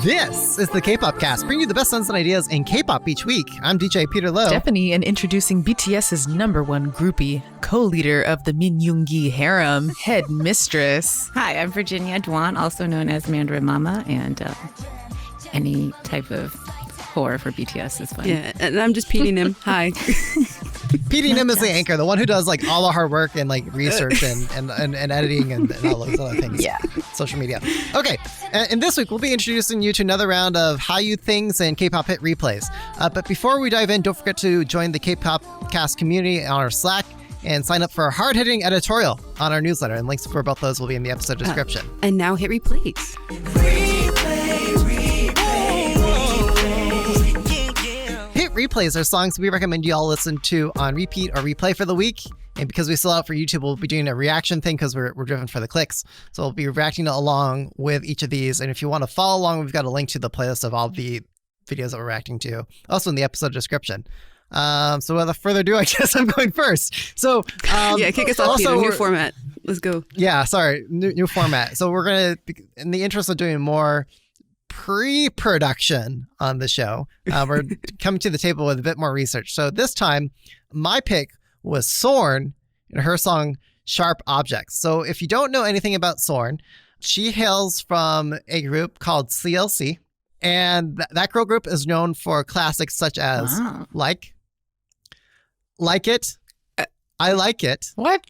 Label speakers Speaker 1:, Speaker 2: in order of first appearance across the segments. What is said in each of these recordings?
Speaker 1: This is the Kpopcast, bringing you the best songs and ideas in K-pop each week. I'm DJ Peter Lowe.
Speaker 2: Stephanie, and introducing BTS's #1 groupie, co-leader of the Min Yoongi harem, head mistress.
Speaker 3: Hi, I'm Virginia Dwan, also known as Mandarin Mama, and any type of whore for BTS is fine.
Speaker 4: Yeah, and I'm just Petey Nim. Hi.
Speaker 1: Petey Nim is the anchor, the one who does like all the hard work and like research and editing and all those other things.
Speaker 2: Yeah.
Speaker 1: Social media. Okay, and this week we'll be introducing you to another round of HALLYU things and K-pop hit replays. But before we dive in, don't forget to join the Kpopcast community on our Slack and sign up for a hard-hitting editorial on our newsletter. And links for both those will be in the episode description.
Speaker 4: And now hit replays.
Speaker 1: Hit replays are songs we recommend you all listen to on repeat or replay for the week. And because we sell out for YouTube, we'll be doing a reaction thing because we're driven for the clicks. So we'll be reacting along with each of these. And if you want to follow along, we've got a link to the playlist of all the videos that we're reacting to, also in the episode description. So without further ado, I guess I'm going first. So
Speaker 4: kick us off, Peter. New format. Let's go.
Speaker 1: Yeah, sorry. New format. So we're going to, in the interest of doing more pre-production on the show, we're coming to the table with a bit more research. So this time, my pick was SORN and her song Sharp Objects. So if you don't know anything about SORN, she hails from a group called CLC, and that girl group is known for classics such as Like It, I Like It,
Speaker 2: What?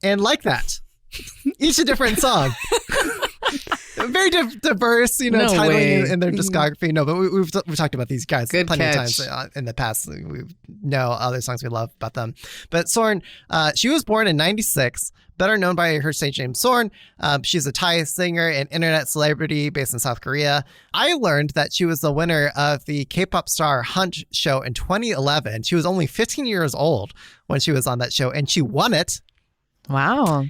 Speaker 1: and Like That. Each a different song. Very diverse, titling in their discography. No, but we've talked about these guys plenty of times in the past. We know other songs we love about them. But SORN, she was born in 1996, better known by her stage name SORN. She's a Thai singer and internet celebrity based in South Korea. I learned that she was the winner of the K-pop Star Hunt show in 2011. She was only 15 years old when she was on that show, and she won it.
Speaker 2: Wow.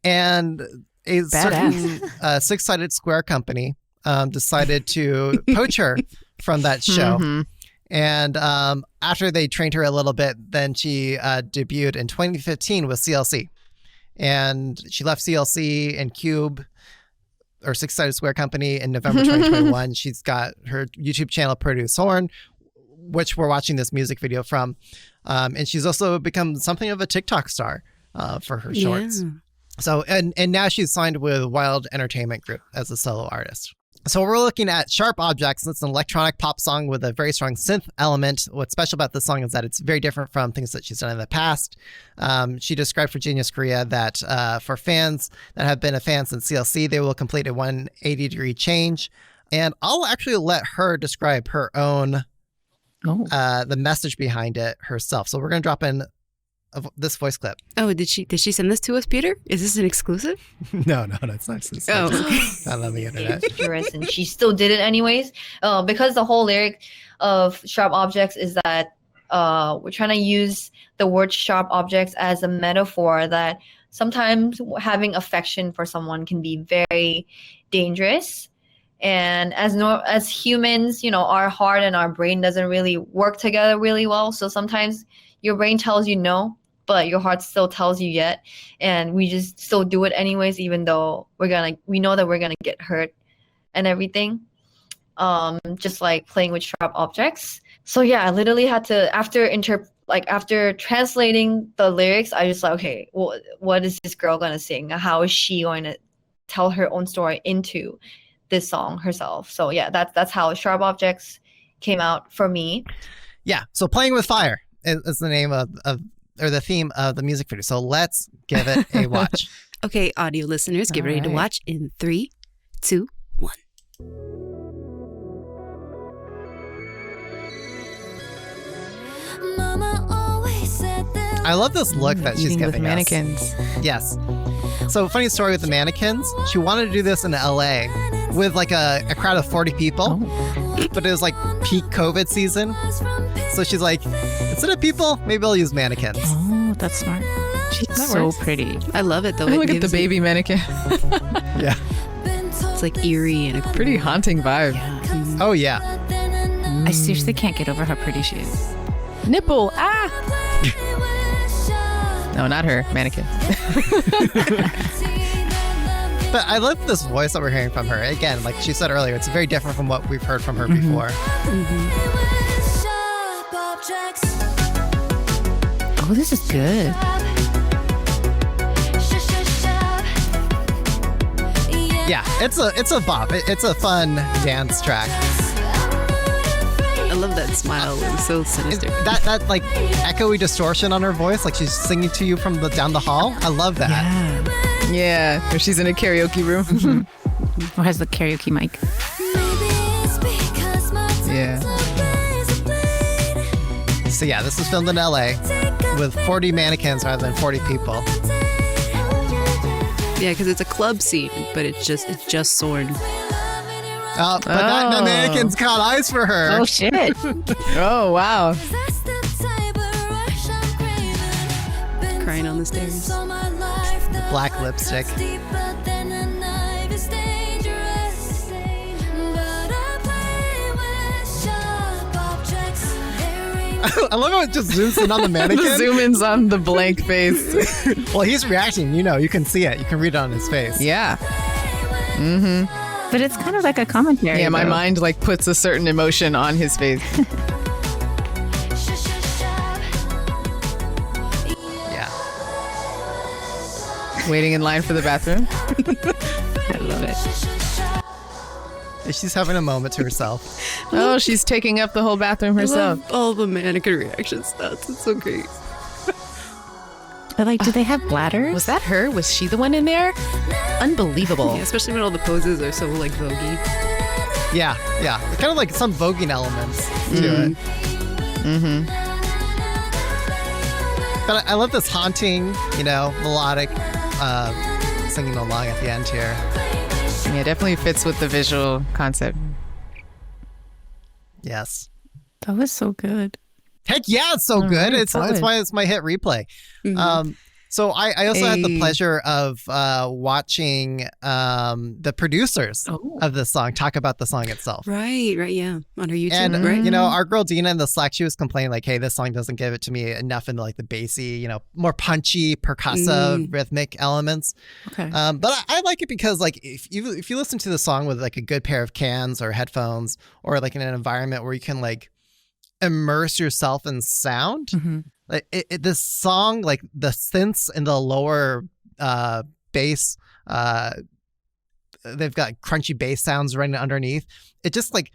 Speaker 1: And a certain six-sided square company decided to poach her from that show. Mm-hmm. And after they trained her a little bit, then she debuted in 2015 with CLC. And she left CLC and Cube, or Six-Sided Square Company, in November 2021. She's got her YouTube channel, Produce SORN, which we're watching this music video from. And she's also become something of a TikTok star for her shorts. Yeah. So, and now she's signed with Wild Entertainment Group as a solo artist. So we're looking at Sharp Objects. It's an electronic pop song with a very strong synth element. What's special about this song is that it's very different from things that she's done in the past. She described for Genius Korea that for fans that have been a fan since CLC, they will complete a 180-degree change. And I'll actually let her describe her own, the message behind it herself. So we're going to drop in of this voice clip.
Speaker 4: Oh, did she send this to us, Peter? Is this an exclusive?
Speaker 1: No, it's not. It's not on the internet.
Speaker 5: And she still did it anyways, because the whole lyric of Sharp Objects is that we're trying to use the word sharp objects as a metaphor that sometimes having affection for someone can be very dangerous. And as humans, our heart and our brain doesn't really work together really well. So sometimes your brain tells you no, but your heart still tells you yet. And we just still do it anyways, even though we know that we're going to get hurt and everything. Just like playing with sharp objects. So yeah, I literally had to, after translating the lyrics, I just like, okay, well, what is this girl going to sing? How is she going to tell her own story into this song herself? So yeah, that's how Sharp Objects came out for me.
Speaker 1: Yeah. So Playing with Fire is the name of the theme of the music video. So let's give it a watch.
Speaker 4: Okay, audio listeners, get ready to watch in 3, 2, 1.
Speaker 1: I love this look that she's giving
Speaker 2: with mannequins.
Speaker 1: Us. Yes. So funny story with the mannequins. She wanted to do this in LA with like a crowd of 40 people, but it was like peak COVID season. So she's like, instead of people, maybe I'll use mannequins.
Speaker 2: Oh, that's smart. She's so pretty.
Speaker 4: I love it though.
Speaker 2: Look at the baby mannequin.
Speaker 1: Yeah.
Speaker 4: It's like eerie and a
Speaker 2: pretty haunting vibe.
Speaker 4: Yeah.
Speaker 1: Oh yeah.
Speaker 3: I seriously can't get over how pretty she is.
Speaker 2: Nipple. No, not her. Mannequin.
Speaker 1: But I love this voice that we're hearing from her. Again, like she said earlier, it's very different from what we've heard from her before.
Speaker 3: Oh, this is good.
Speaker 1: Yeah, it's a bop. It's a fun dance track.
Speaker 4: I love that smile. It was so sinister.
Speaker 1: That like echoey distortion on her voice, like she's singing to you from down the hall. I love that.
Speaker 2: Yeah, where she's in a karaoke room.
Speaker 3: Or has the karaoke mic.
Speaker 2: Yeah.
Speaker 1: So yeah, this was filmed in LA with 40 mannequins rather than 40 people.
Speaker 4: Yeah, because it's a club scene, but it's just SORN.
Speaker 1: But the mannequins caught eyes for her.
Speaker 3: Oh, shit.
Speaker 2: Oh, wow.
Speaker 4: Crying on the stairs.
Speaker 1: Black lipstick. I love how it just zooms in on the mannequin.
Speaker 2: The zoom in's on the blank face.
Speaker 1: Well, he's reacting. You can see it. You can read it on his face.
Speaker 2: Yeah.
Speaker 3: But it's kind of like a commentary.
Speaker 2: Yeah, my
Speaker 3: though.
Speaker 2: mind like puts a certain emotion on his face.
Speaker 1: Yeah.
Speaker 2: Waiting in line for the bathroom.
Speaker 3: I love it.
Speaker 1: She's having a moment to herself.
Speaker 2: Oh, she's taking up the whole bathroom
Speaker 4: I
Speaker 2: herself.
Speaker 4: love all the mannequin reactions. It's so great.
Speaker 3: But like, do they have bladders?
Speaker 2: Was that her? Was she the one in there? Unbelievable.
Speaker 4: Yeah, especially when all the poses are so like voguey.
Speaker 1: Yeah. Kind of like some voguing elements to it.
Speaker 2: Mm-hmm.
Speaker 1: But I love this haunting, melodic singing along at the end here.
Speaker 2: Yeah, definitely fits with the visual concept.
Speaker 1: Yes.
Speaker 3: That was so good.
Speaker 1: Heck yeah, it's so good.
Speaker 3: Right,
Speaker 1: It's
Speaker 3: solid.
Speaker 1: my hit replay. So I also had the pleasure of watching the producers of this song talk about the song itself.
Speaker 4: Right, yeah. On her YouTube,
Speaker 1: And,
Speaker 4: right?
Speaker 1: our girl Dina in the Slack, she was complaining like, hey, this song doesn't give it to me enough in like the bassy, more punchy, percussive, rhythmic elements.
Speaker 3: Okay.
Speaker 1: But I like it because like if you listen to the song with like a good pair of cans or headphones or like in an environment where you can like immerse yourself in sound, like this song, like the synths in the lower bass, they've got crunchy bass sounds running underneath. It just like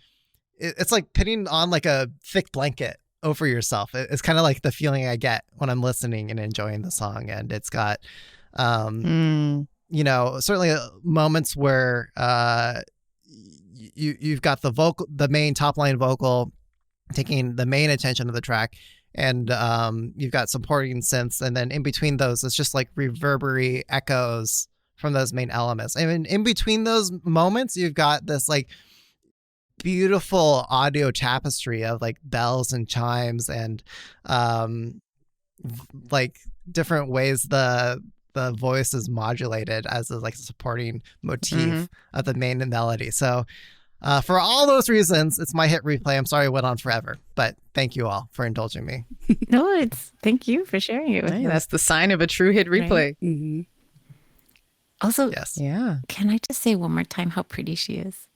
Speaker 1: it's like putting on like a thick blanket over yourself. It's kind of like the feeling I get when I'm listening and enjoying the song. And it's got certainly moments where you've got the main top line vocal taking the main attention of the track, and you've got supporting synths, and then in between those it's just like reverberary echoes from those main elements. I mean, in between those moments you've got this like beautiful audio tapestry of like bells and chimes and like different ways the voice is modulated as a like supporting motif of the main melody. So for all those reasons, it's my hit replay. I'm sorry it went on forever, but thank you all for indulging me.
Speaker 3: No, thank you for sharing it with
Speaker 2: Hey,
Speaker 3: us.
Speaker 2: that's the sign of a true hit replay.
Speaker 3: Right. Also,
Speaker 1: Yes.
Speaker 2: Yeah.
Speaker 3: can I just say one more time how pretty she is?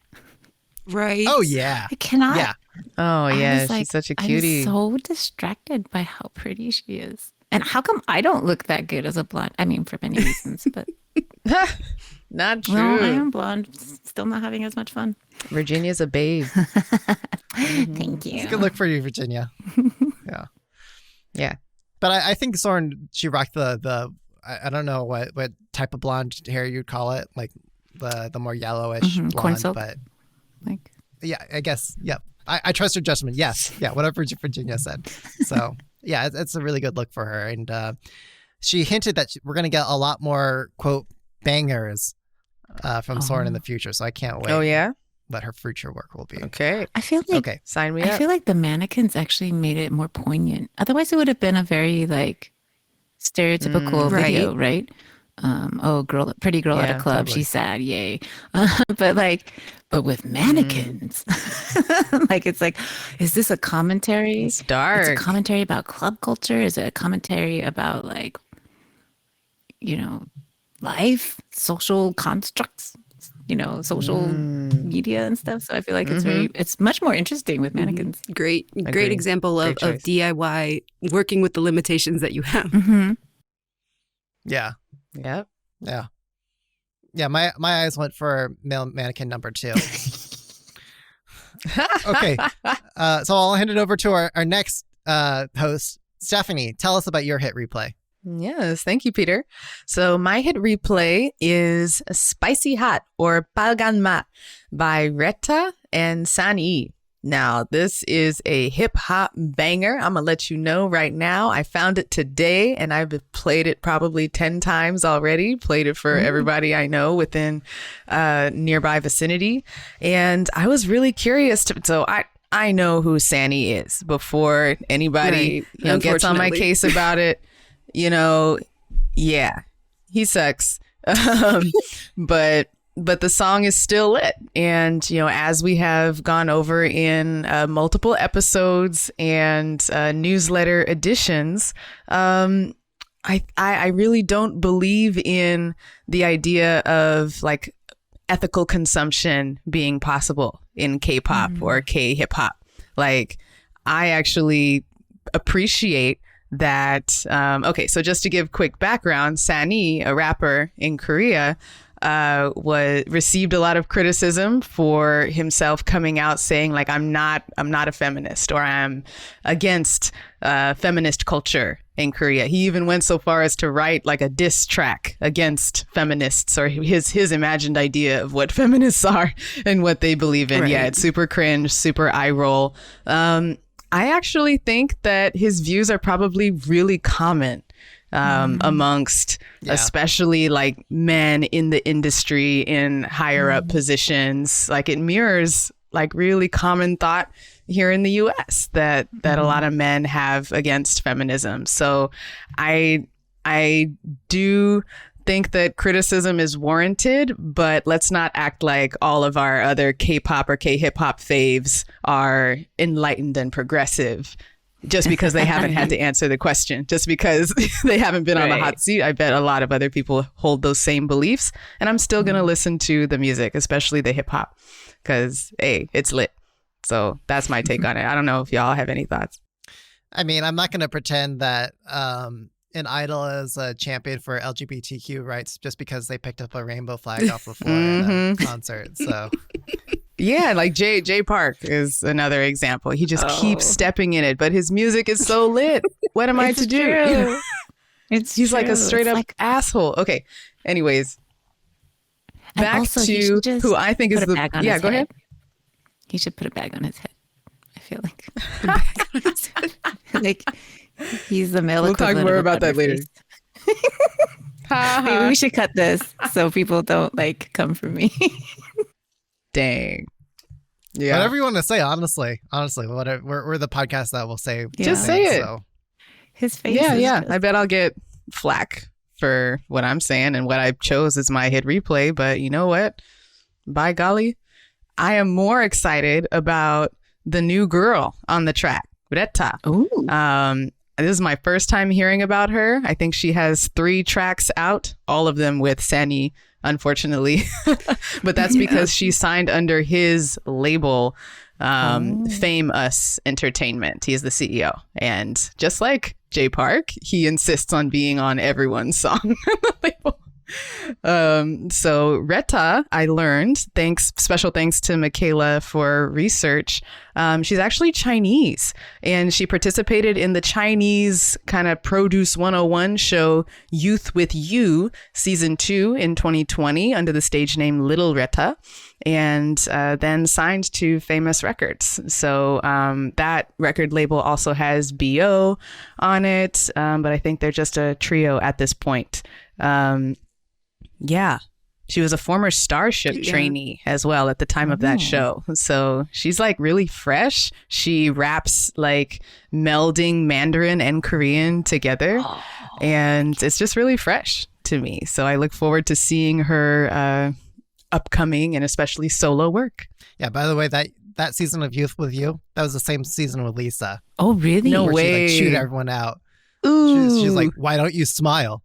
Speaker 4: Right.
Speaker 1: Oh yeah.
Speaker 3: I cannot.
Speaker 1: Yeah.
Speaker 2: Oh,
Speaker 3: I
Speaker 2: yeah.
Speaker 3: was, like,
Speaker 2: She's such a cutie.
Speaker 3: I'm so distracted by how pretty she is. And how come I don't look that good as a blonde? I mean, for many reasons, but
Speaker 2: Not true.
Speaker 3: well, I am blonde. Still not having as much fun.
Speaker 2: Virginia's a babe.
Speaker 3: Thank you.
Speaker 1: It's a good look for you, Virginia. Yeah.
Speaker 2: Yeah.
Speaker 1: But I think SORN, she rocked the I don't know what type of blonde hair you'd call it, like the more yellowish
Speaker 3: Corn
Speaker 1: blonde.
Speaker 3: silk.
Speaker 1: But
Speaker 3: Like,
Speaker 1: yeah, I guess, yeah. I trust her judgment. Yes. Yeah, whatever Virginia said. So yeah, it's a really good look for her. And she hinted that we're going to get a lot more, quote, bangers from SORN in the future. So I can't wait
Speaker 2: Oh, yeah?
Speaker 1: what her future work will be.
Speaker 2: Okay.
Speaker 3: I feel like
Speaker 1: Okay.
Speaker 2: Sign me
Speaker 3: I
Speaker 2: up.
Speaker 3: feel like the mannequins actually made it more poignant. Otherwise, it would have been a very like stereotypical video, right? Pretty girl at
Speaker 2: Yeah,
Speaker 3: a club.
Speaker 1: totally.
Speaker 3: She's sad, yay. But with mannequins, like it's like, is this a commentary?
Speaker 2: It's dark.
Speaker 3: It's a commentary about club culture. Is it a commentary about life, social constructs, social media and stuff. So I feel like it's much more interesting with mannequins.
Speaker 4: Great example of DIY working with the limitations that you have.
Speaker 1: Yeah.
Speaker 2: Yep.
Speaker 1: Yeah, my eyes went for male mannequin number 2. Okay. So I'll hand it over to our next host, Stephanie. Tell us about your hit replay.
Speaker 2: Yes, thank you, Peter. So my hit replay is Spicy Hot or Palgan Ma by RETA and San-E. Now, this is a hip hop banger. I'm going to let you know right now. I found it today and I've played it probably 10 times already. Played it for everybody I know within nearby vicinity. And I was really curious so I know who San-E is before anybody gets on my case about it. Yeah, he sucks. But the song is still lit. And, as we have gone over in multiple episodes and newsletter editions, I really don't believe in the idea of like ethical consumption being possible in K-pop or K-hip-hop. Like, I actually appreciate that. So just to give quick background, San-E, a rapper in Korea, received a lot of criticism for himself coming out saying like, I'm not a feminist, or I'm against feminist culture in Korea. He even went so far as to write like a diss track against feminists, or his imagined idea of what feminists are and what they believe in. Right. Yeah, it's super cringe, super eye roll. I actually think that his views are probably really common amongst especially like men in the industry in higher up positions. Like, it mirrors like really common thought here in the US that a lot of men have against feminism. So I do think that criticism is warranted, but let's not act like all of our other K-pop or K-hip-hop faves are enlightened and progressive just because they haven't had to answer the question, just because they haven't been on the hot seat. I bet a lot of other people hold those same beliefs, and I'm still going to listen to the music, especially the hip hop, because it's lit. So that's my take on it. I don't know if y'all have any thoughts.
Speaker 1: I mean, I'm not going to pretend that an idol is a champion for LGBTQ rights just because they picked up a rainbow flag off the floor at a concert. So
Speaker 2: yeah, like Jay Park is another example. He just keeps stepping in it, but his music is so lit. What am I to do? He's like a straight up asshole. Okay. Anyways, back to who I think is the go ahead.
Speaker 3: He should put a bag on his head. I feel like a bag on his head. Like, he's the male.
Speaker 2: We'll talk more about that later.
Speaker 3: Maybe we should cut this so people don't like come for me.
Speaker 2: Dang. Yeah.
Speaker 1: Whatever you want to say, honestly, whatever. We're the podcast that will say.
Speaker 2: Just say it.
Speaker 1: So.
Speaker 3: His face.
Speaker 2: Yeah. I bet I'll get flack for what I'm saying and what I chose as my hit replay. But you know what? By golly, I am more excited about the new girl on the track, RETA.
Speaker 3: Ooh.
Speaker 2: This is my first time hearing about her. I think she has 3 tracks out, all of them with San-E, unfortunately. But that's because she signed under his label, Fame Us Entertainment. He is the CEO. And just like Jay Park, he insists on being on everyone's song on the label. So RETA, I learned, special thanks to Michaela for research. She's actually Chinese, and she participated in the Chinese kind of Produce 101 show Youth with You season 2 in 2020 under the stage name Little RETA, and then signed to Famous Records. So that record label also has BO on it, but I think they're just a trio at this point. Yeah, she was a former Starship trainee as well at the time of that show. So she's like really fresh. She raps like melding Mandarin and Korean together. And it's just really fresh to me. So I look forward to seeing her upcoming and especially solo work.
Speaker 1: Yeah, by the way, that season of Youth with You, that was the same season with Lisa.
Speaker 3: Oh, really?
Speaker 2: No way.
Speaker 1: She, like, shoot everyone out.
Speaker 2: Ooh.
Speaker 1: She's like, why don't you smile?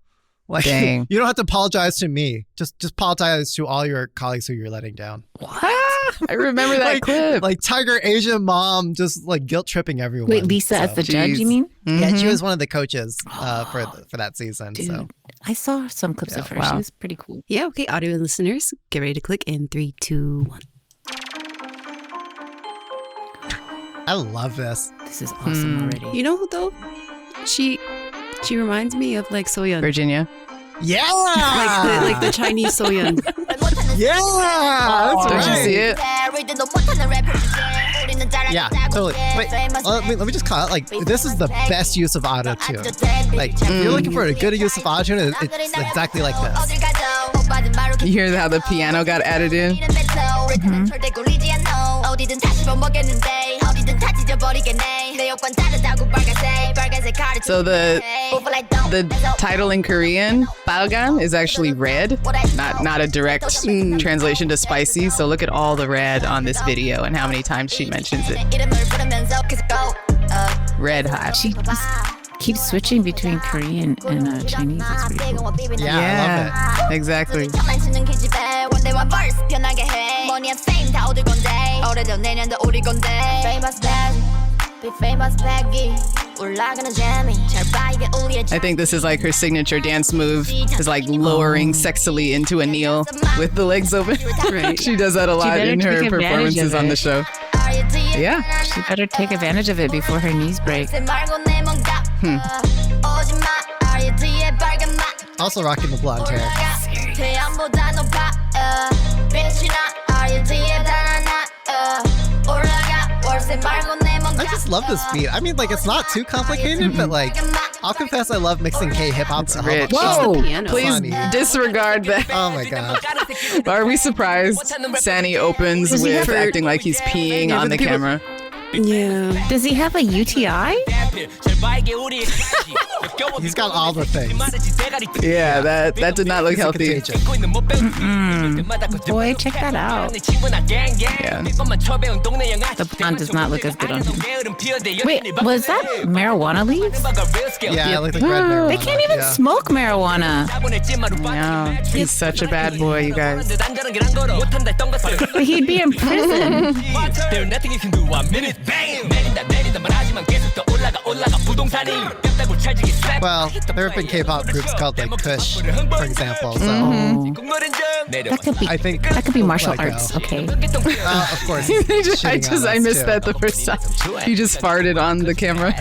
Speaker 1: Like,
Speaker 2: Dang.
Speaker 1: you don't have to apologize to me. Just apologize to all your colleagues who you're letting down.
Speaker 2: I remember that clip.
Speaker 1: Like Tiger Asian mom just like guilt tripping everyone.
Speaker 3: Wait, Lisa as the judge, you mean?
Speaker 1: Yeah, she was one of the coaches for that season.
Speaker 3: Dude,
Speaker 1: So
Speaker 3: I saw some clips of her.
Speaker 2: Wow.
Speaker 3: She was pretty cool.
Speaker 4: Yeah, okay, audio listeners, get ready to click in 3, 2, 1.
Speaker 1: I love this.
Speaker 3: This is awesome already.
Speaker 4: You know who though? She reminds me of like Soyeon.
Speaker 2: Virginia.
Speaker 1: Yeah,
Speaker 4: Like the Chinese Soyeon.
Speaker 1: yeah. That's
Speaker 2: Don't
Speaker 1: right.
Speaker 2: you see it?
Speaker 1: Yeah, totally. Wait, let me just call it. Like, this is the best use of auto tune. Like, if you're looking for a good use of auto tune, it's exactly like this.
Speaker 2: You hear how the piano got added in? So the title in Korean, 빨간, is actually red, not a direct translation to spicy. So look at all the red on this video and how many times she mentions it. Red hot.
Speaker 3: She just keeps switching between Korean and Chinese. It's pretty cool.
Speaker 1: Yeah, I love it.
Speaker 2: Exactly. I think this is like her signature dance move, is like lowering sexily into a kneel with the legs open.
Speaker 4: Right.
Speaker 2: She does that a lot
Speaker 3: better
Speaker 2: in her
Speaker 3: take advantage
Speaker 2: performances
Speaker 3: of
Speaker 2: on the
Speaker 3: it.
Speaker 2: show. Yeah.
Speaker 3: She better take advantage of it before her knees break.
Speaker 1: Also rocking the blonde hair. I just love this beat. I mean, like, it's not too complicated, but like, I'll confess I love mixing K-hip hop.
Speaker 2: Rich.
Speaker 4: Whoa!
Speaker 2: Whoa! Please
Speaker 1: Funny.
Speaker 2: disregard that.
Speaker 1: Oh my god.
Speaker 2: Are we surprised Sani opens
Speaker 3: Does he
Speaker 2: with
Speaker 3: have-
Speaker 2: acting like he's peeing on the camera?
Speaker 4: Yeah.
Speaker 3: Does he have a UTI?
Speaker 1: He's got all the things.
Speaker 2: Yeah, that did not look
Speaker 1: He's a
Speaker 2: healthy.
Speaker 1: contagion.
Speaker 3: Boy, check that out.
Speaker 2: Yeah.
Speaker 3: The blonde does not look as good on him. Wait, was that marijuana leaves?
Speaker 1: Yeah, I look like red marijuana.
Speaker 3: They can't even
Speaker 1: Yeah.
Speaker 3: smoke marijuana.
Speaker 2: Yeah, he's such a bad boy, you guys.
Speaker 3: But he'd be in prison.
Speaker 1: Well, there have been K-pop groups called like Kush, for example. So I think
Speaker 3: That could be martial
Speaker 1: let it go.
Speaker 3: arts. Okay.
Speaker 1: Of course.
Speaker 2: I
Speaker 1: shitting on
Speaker 2: missed
Speaker 1: us,
Speaker 2: that
Speaker 1: too.
Speaker 2: the first time. He just farted on the camera.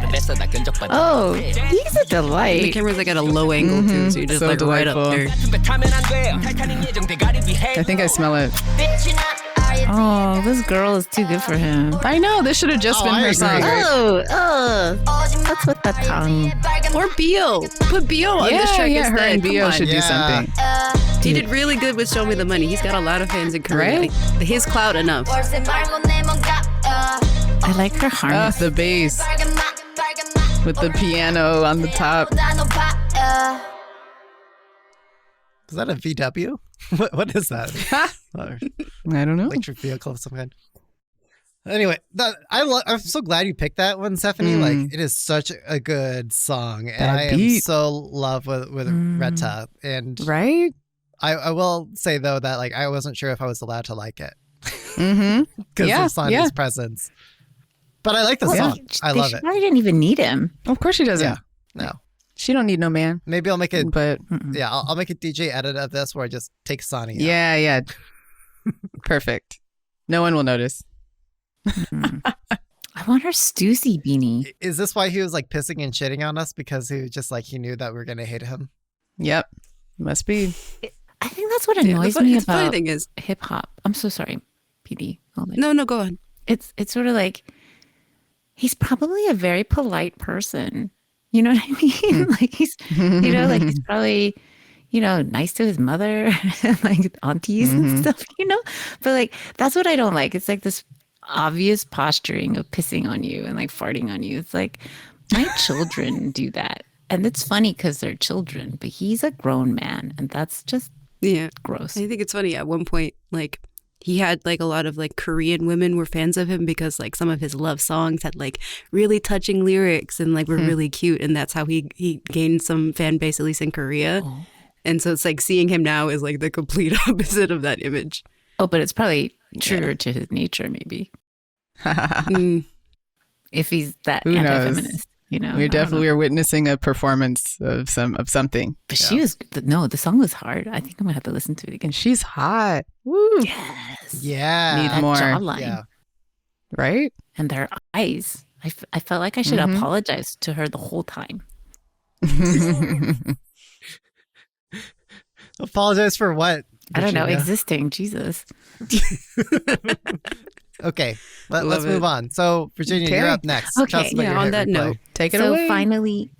Speaker 3: Oh, he's a
Speaker 4: The
Speaker 3: delight.
Speaker 4: camera's like at a low angle too, so you're just
Speaker 2: So
Speaker 4: like right up
Speaker 2: delightful.
Speaker 4: there.
Speaker 2: I think I smell it.
Speaker 3: Oh, this girl is too good for him.
Speaker 2: I know, this should have just
Speaker 1: Oh,
Speaker 2: been
Speaker 1: I
Speaker 2: her
Speaker 1: agree.
Speaker 2: song. Right?
Speaker 3: What's with the tongue?
Speaker 4: Or Bio. Put Bio on this track
Speaker 2: Yeah, her
Speaker 4: instead.
Speaker 2: and Bio
Speaker 4: Come on.
Speaker 2: should do
Speaker 1: Yeah.
Speaker 2: something.
Speaker 4: He did really good with Show Me the Money. He's got a lot of fans in Korea.
Speaker 2: Right?
Speaker 4: Like, his clout enough.
Speaker 3: I like her harness.
Speaker 2: The bass with the piano on the top.
Speaker 1: Is that a VW? What is that? Or
Speaker 2: I don't know.
Speaker 1: electric vehicle of some kind. Anyway, I'm so glad you picked that one, Stephanie. Like, it is such a good song, and
Speaker 2: That
Speaker 1: I am
Speaker 2: beat.
Speaker 1: so in love with RETA. And
Speaker 2: Right?
Speaker 1: I will say though that like I wasn't sure if I was allowed to like it
Speaker 2: Mm-hmm.
Speaker 1: because
Speaker 2: Yeah,
Speaker 1: of Sonny's
Speaker 2: yeah.
Speaker 1: presence. But I like the
Speaker 3: Well,
Speaker 1: song. I love it.
Speaker 3: I didn't even need him.
Speaker 2: Of course she doesn't.
Speaker 1: Yeah. No.
Speaker 2: She don't need no man.
Speaker 1: Maybe I'll make it.
Speaker 2: But
Speaker 1: Yeah, I'll make a DJ edit of this where I just take Sonny. out.
Speaker 2: yeah. Perfect. No one will notice.
Speaker 3: I want her Stussy beanie.
Speaker 1: Is this why he was like pissing and shitting on us because he was just like he knew that we were gonna hate him?
Speaker 2: Yep. Must be.
Speaker 3: I think that's what
Speaker 4: Yeah,
Speaker 3: annoys
Speaker 4: the
Speaker 3: me
Speaker 4: funny
Speaker 3: about
Speaker 4: thing is,
Speaker 3: hip hop. I'm so sorry, PD.
Speaker 4: no, go on.
Speaker 3: It's sort of like he's probably a very polite person. You know what I mean? Like he's, like he's probably, nice to his mother and like aunties and stuff, But like that's what I don't like. It's like this obvious posturing of pissing on you and like farting on you. It's like my children do that. And it's funny because they're children, but he's a grown man and that's just gross.
Speaker 4: I think it's funny. At one point, like he had like a lot of like Korean women were fans of him because like some of his love songs had like really touching lyrics and like were really cute, and that's how he gained some fan base, at least in Korea. And so it's like seeing him now is like the complete opposite of that image.
Speaker 3: Oh, but it's probably truer to his nature, maybe. If he's that
Speaker 2: Who knows?
Speaker 3: anti-feminist, you know.
Speaker 2: We definitely are witnessing a performance of something.
Speaker 3: But she was the song was hard. I think I'm gonna have to listen to it again.
Speaker 2: She's hot. Woo.
Speaker 3: Yes.
Speaker 1: Yeah.
Speaker 2: Need
Speaker 3: That
Speaker 2: more.
Speaker 3: jawline
Speaker 1: Yeah.
Speaker 2: Right?
Speaker 3: and their eyes. I felt like I should apologize to her the whole time.
Speaker 1: Apologize for what?
Speaker 3: I don't know,
Speaker 1: Virginia?
Speaker 3: existing. Jesus.
Speaker 1: Okay, let's move on. So, Virginia,
Speaker 2: Okay.
Speaker 1: you're up next.
Speaker 3: Okay,
Speaker 1: Tell us about
Speaker 4: yeah,
Speaker 1: your
Speaker 4: on
Speaker 1: hit
Speaker 4: that
Speaker 1: replay.
Speaker 4: note.
Speaker 2: Take it
Speaker 3: So
Speaker 2: away.
Speaker 3: finally,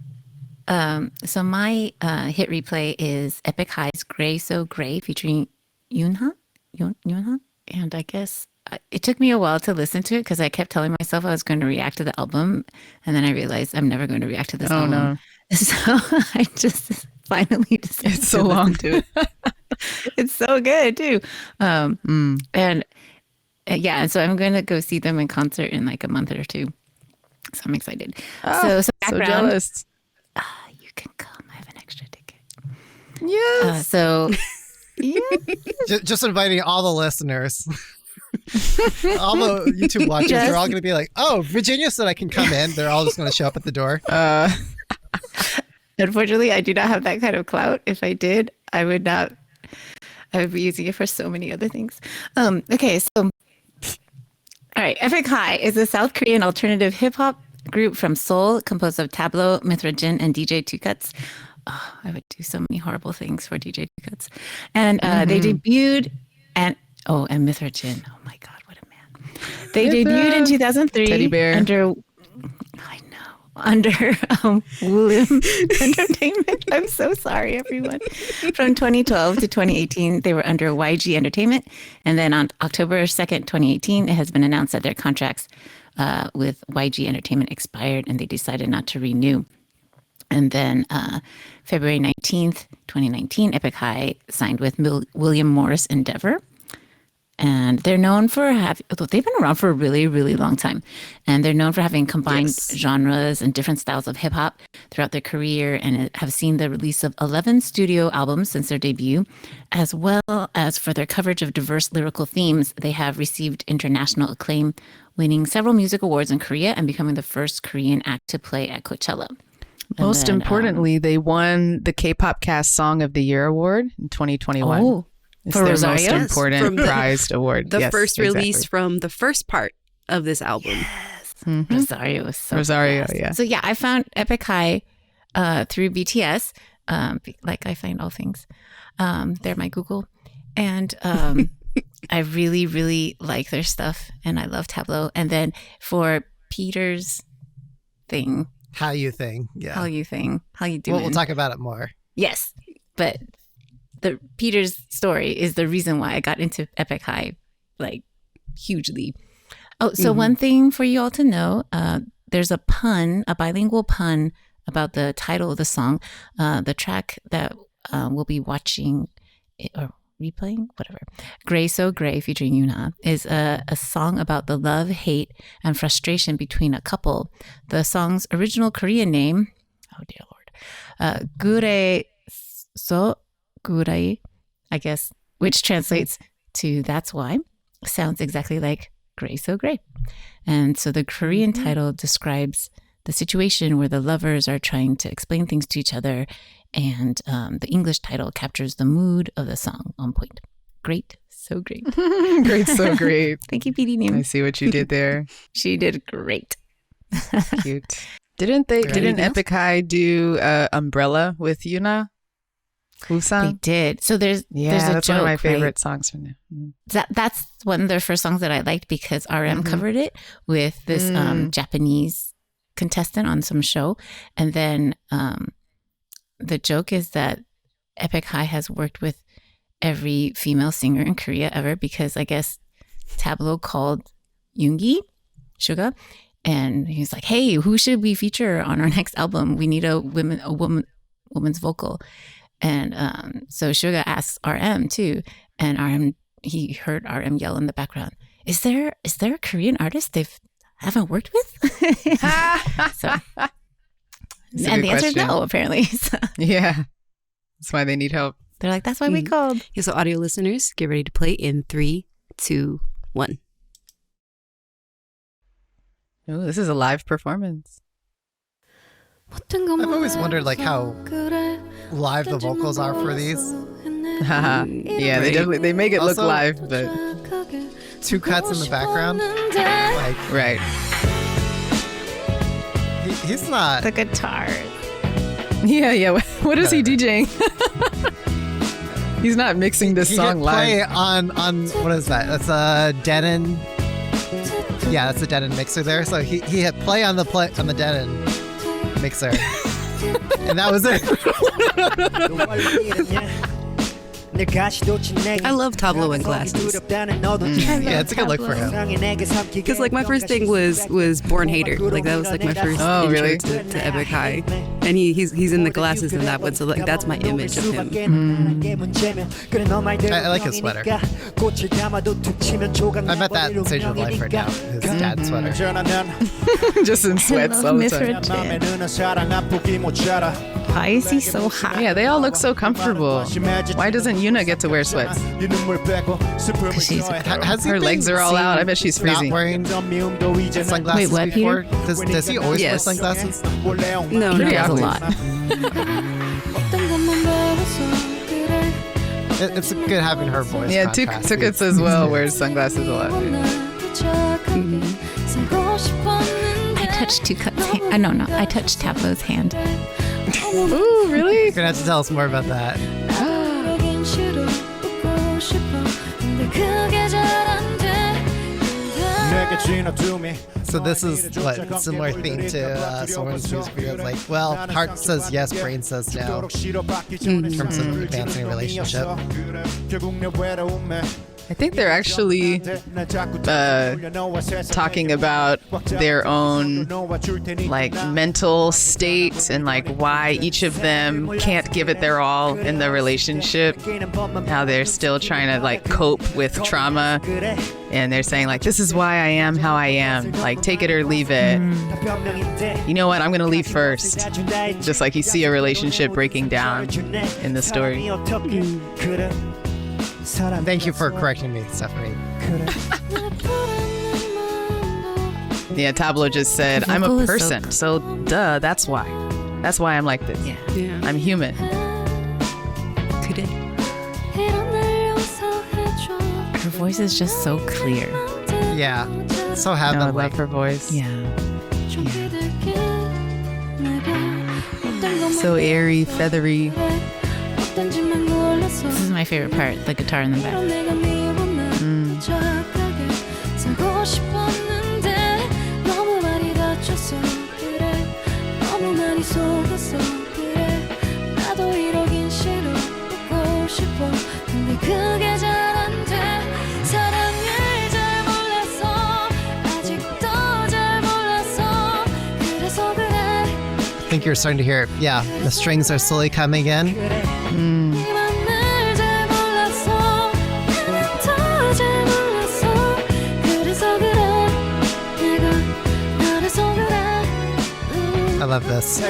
Speaker 3: so my hit replay is Epik High's Gray So Gray featuring Younha. Younha? And I guess it took me a while to listen to it because I kept telling myself I was going to react to the album. And then I realized I'm never going to react to this album.
Speaker 2: No.
Speaker 3: So I just finally decided
Speaker 2: It's so
Speaker 3: to listen
Speaker 2: long.
Speaker 3: to it. It's so good too. And yeah, and so I'm going to go see them in concert in like a month or two. So I'm excited. So
Speaker 2: So
Speaker 3: background.
Speaker 2: jealous.
Speaker 3: You can come. I have an extra ticket.
Speaker 2: Yes.
Speaker 3: So yeah.
Speaker 1: Just inviting all the listeners, all the YouTube watchers. They're all going to be like, "Oh, Virginia said I can come in." They're all just going to show up at the door.
Speaker 3: Unfortunately, I do not have that kind of clout. If I did, I would not. I would be using it for so many other things. Okay, so all right, Epik High is a South Korean alternative hip hop group from Seoul, composed of Tablo, Mithra Jin, and DJ Two Cuts. Oh, I would do so many horrible things for DJ Two Cuts, and they debuted and Mithra Jin. Oh my God, what a man! They debuted in 2003
Speaker 2: Teddy bear.
Speaker 3: under William Entertainment. I'm so sorry, everyone. From 2012 to 2018, they were under YG Entertainment. And then on October 2nd, 2018, it has been announced that their contracts with YG Entertainment expired and they decided not to renew. And then February 19th, 2019, Epik High signed with William Morris Endeavor. And they're known for they've been around for a really, really long time. And they're known for having combined genres and different styles of hip hop throughout their career and have seen the release of 11 studio albums since their debut, as well as for their coverage of diverse lyrical themes. They have received international acclaim, winning several music awards in Korea and becoming the first Korean act to play at Coachella.
Speaker 2: Most importantly, they won the Kpopcast Song of the Year award in 2021.
Speaker 3: Oh,
Speaker 2: It's
Speaker 3: for
Speaker 2: their
Speaker 3: Rosario?
Speaker 2: most important
Speaker 4: From the-
Speaker 2: prized award.
Speaker 4: The
Speaker 2: Yes,
Speaker 4: first
Speaker 2: exactly.
Speaker 4: release from the first part of this album.
Speaker 3: Rosario was so
Speaker 2: Rosario,
Speaker 3: fast.
Speaker 2: yeah.
Speaker 3: So yeah, I found Epik High through BTS, like I find all things. They're my Google. And I really, really like their stuff. And I love Tableau. And then for Peter's thing,
Speaker 1: HALLYU thing. Yeah.
Speaker 3: how you doing?
Speaker 1: We'll talk about it more.
Speaker 3: Yes. But the Peter's story is the reason why I got into Epik High, like hugely. Oh, so one thing for you all to know, there's a bilingual pun about the title of the song. The track that we'll be watching or replaying, whatever, Gray So Gray featuring Younha, is a song about the love, hate, and frustration between a couple. The song's original Korean name, oh dear Lord, Gure So Gurai, I guess, which translates to That's Why, sounds exactly like Gray So Gray. And so the Korean title describes the situation where the lovers are trying to explain things to each other, and the English title captures the mood of the song on point. Great, so great.
Speaker 2: Great, so great.
Speaker 3: Thank you, PD Nim.
Speaker 2: I see what you did there.
Speaker 3: She did great.
Speaker 2: Cute. Didn't Epik High do Umbrella with Younha?
Speaker 3: They
Speaker 2: Usan?
Speaker 3: did. So there's a
Speaker 2: that's
Speaker 3: joke,
Speaker 2: one of my
Speaker 3: right?
Speaker 2: favorite songs from them.
Speaker 3: That's one of their first songs that I liked because RM covered it with this Japanese contestant on some show. And then the joke is that Epik High has worked with every female singer in Korea ever because I guess Tablo called Yoongi, Suga, and he's like, hey, who should we feature on our next album? We need a woman's vocal. And so Suga asks RM too, and he heard RM yell in the background, "Is there a Korean artist they haven't worked with?" So, and the answer is no, apparently. So,
Speaker 2: Yeah. That's why they need help.
Speaker 3: They're like, that's why we called.
Speaker 4: Yeah, so audio listeners, get ready to play in 3, 2, 1.
Speaker 2: Oh, this is a live performance.
Speaker 1: I've always wondered like how live the vocals are for these.
Speaker 2: Yeah, they make it look
Speaker 1: Also-
Speaker 2: live, but
Speaker 1: 2 cuts in the background. Like
Speaker 2: right.
Speaker 1: he's not.
Speaker 3: The guitar.
Speaker 2: Yeah. What is he DJing? He's not mixing this
Speaker 1: He
Speaker 2: song
Speaker 1: hit play
Speaker 2: live.
Speaker 1: on what is that? That's a Denon. Yeah, that's a Denon mixer there. So he hit play on the Denon mixer, and that was it.
Speaker 4: I love Tablo and glasses.
Speaker 1: Yeah, it's a good look for him.
Speaker 4: Because like my first thing was Born Hater. Like that was like my first
Speaker 2: Oh,
Speaker 4: intro
Speaker 2: really?
Speaker 4: to Epik High. And he's in the glasses in that one, so like that's my image of him.
Speaker 1: I like his sweater. I'm at that stage of life right now. His dad's sweater.
Speaker 2: Just in sweats all the
Speaker 3: Miss
Speaker 2: time.
Speaker 3: Richard. Why is he so hot?
Speaker 2: Yeah, they all look so comfortable. Why doesn't Younha get to wear sweats?
Speaker 3: Because she's
Speaker 1: Has he
Speaker 2: Her
Speaker 1: been
Speaker 2: legs are all
Speaker 1: seen
Speaker 2: out. I bet she's
Speaker 1: not
Speaker 2: freezing.
Speaker 1: wearing sunglasses
Speaker 3: Wait, what,
Speaker 1: before?
Speaker 3: Peter?
Speaker 1: Does he always wear
Speaker 4: Yes.
Speaker 1: sunglasses?
Speaker 4: No,
Speaker 2: Pretty
Speaker 3: does a
Speaker 2: obvious.
Speaker 3: lot.
Speaker 1: It's good having her voice.
Speaker 2: Yeah,
Speaker 1: contrast
Speaker 2: Tukats
Speaker 1: these.
Speaker 2: as well wears sunglasses a lot.
Speaker 3: I touched two cuts. No. I touched Tablo's hand.
Speaker 2: Ooh, really?
Speaker 1: You're gonna have to tell us more about that. So this is what similar theme to SORN's music video. Like, well, heart says yes, brain says no. In terms of advancing a relationship.
Speaker 2: I think they're actually talking about their own like mental state and like why each of them can't give it their all in the relationship. How they're still trying to like cope with trauma. And they're saying like, this is why I am how I am. Like, take it or leave it. You know what? I'm going to leave first. Just like you see a relationship breaking down in the story.
Speaker 1: Thank you for correcting me, Stephanie.
Speaker 2: Yeah, Tablo just said,
Speaker 3: The
Speaker 2: I'm
Speaker 3: vocal
Speaker 2: a
Speaker 3: is so
Speaker 2: person.
Speaker 3: good.
Speaker 2: So duh, that's why. That's why I'm like this.
Speaker 3: Yeah.
Speaker 4: Yeah.
Speaker 2: I'm human.
Speaker 3: Her voice is just so clear.
Speaker 1: Yeah, so
Speaker 2: No, I
Speaker 1: heavenly.
Speaker 2: love her voice.
Speaker 3: Yeah.
Speaker 2: So airy, feathery.
Speaker 3: This is my favorite part, the guitar in the back.
Speaker 1: I think you're starting to hear, yeah, the strings are slowly coming in. I love this.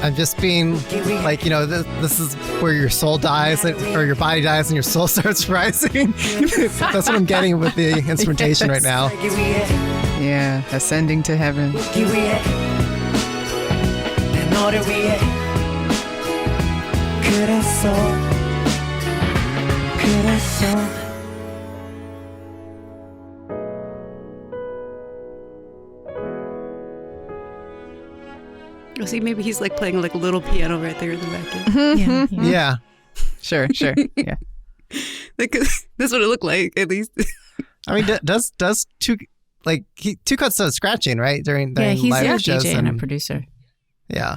Speaker 1: I'm just being like, you know, this is where your soul dies, or your body dies and your soul starts rising. That's what I'm getting with the instrumentation right now.
Speaker 2: Yeah, ascending to heaven.
Speaker 4: Oh, see, maybe he's like playing like a little piano right there in the back end.
Speaker 3: Yeah.
Speaker 1: Yeah.
Speaker 2: Sure. Yeah.
Speaker 4: Like, that's what it looked like, at least.
Speaker 1: I mean, does two cuts does scratching, right? During
Speaker 3: He's
Speaker 1: live
Speaker 3: a
Speaker 1: shows.
Speaker 3: DJ and a producer.
Speaker 1: Yeah.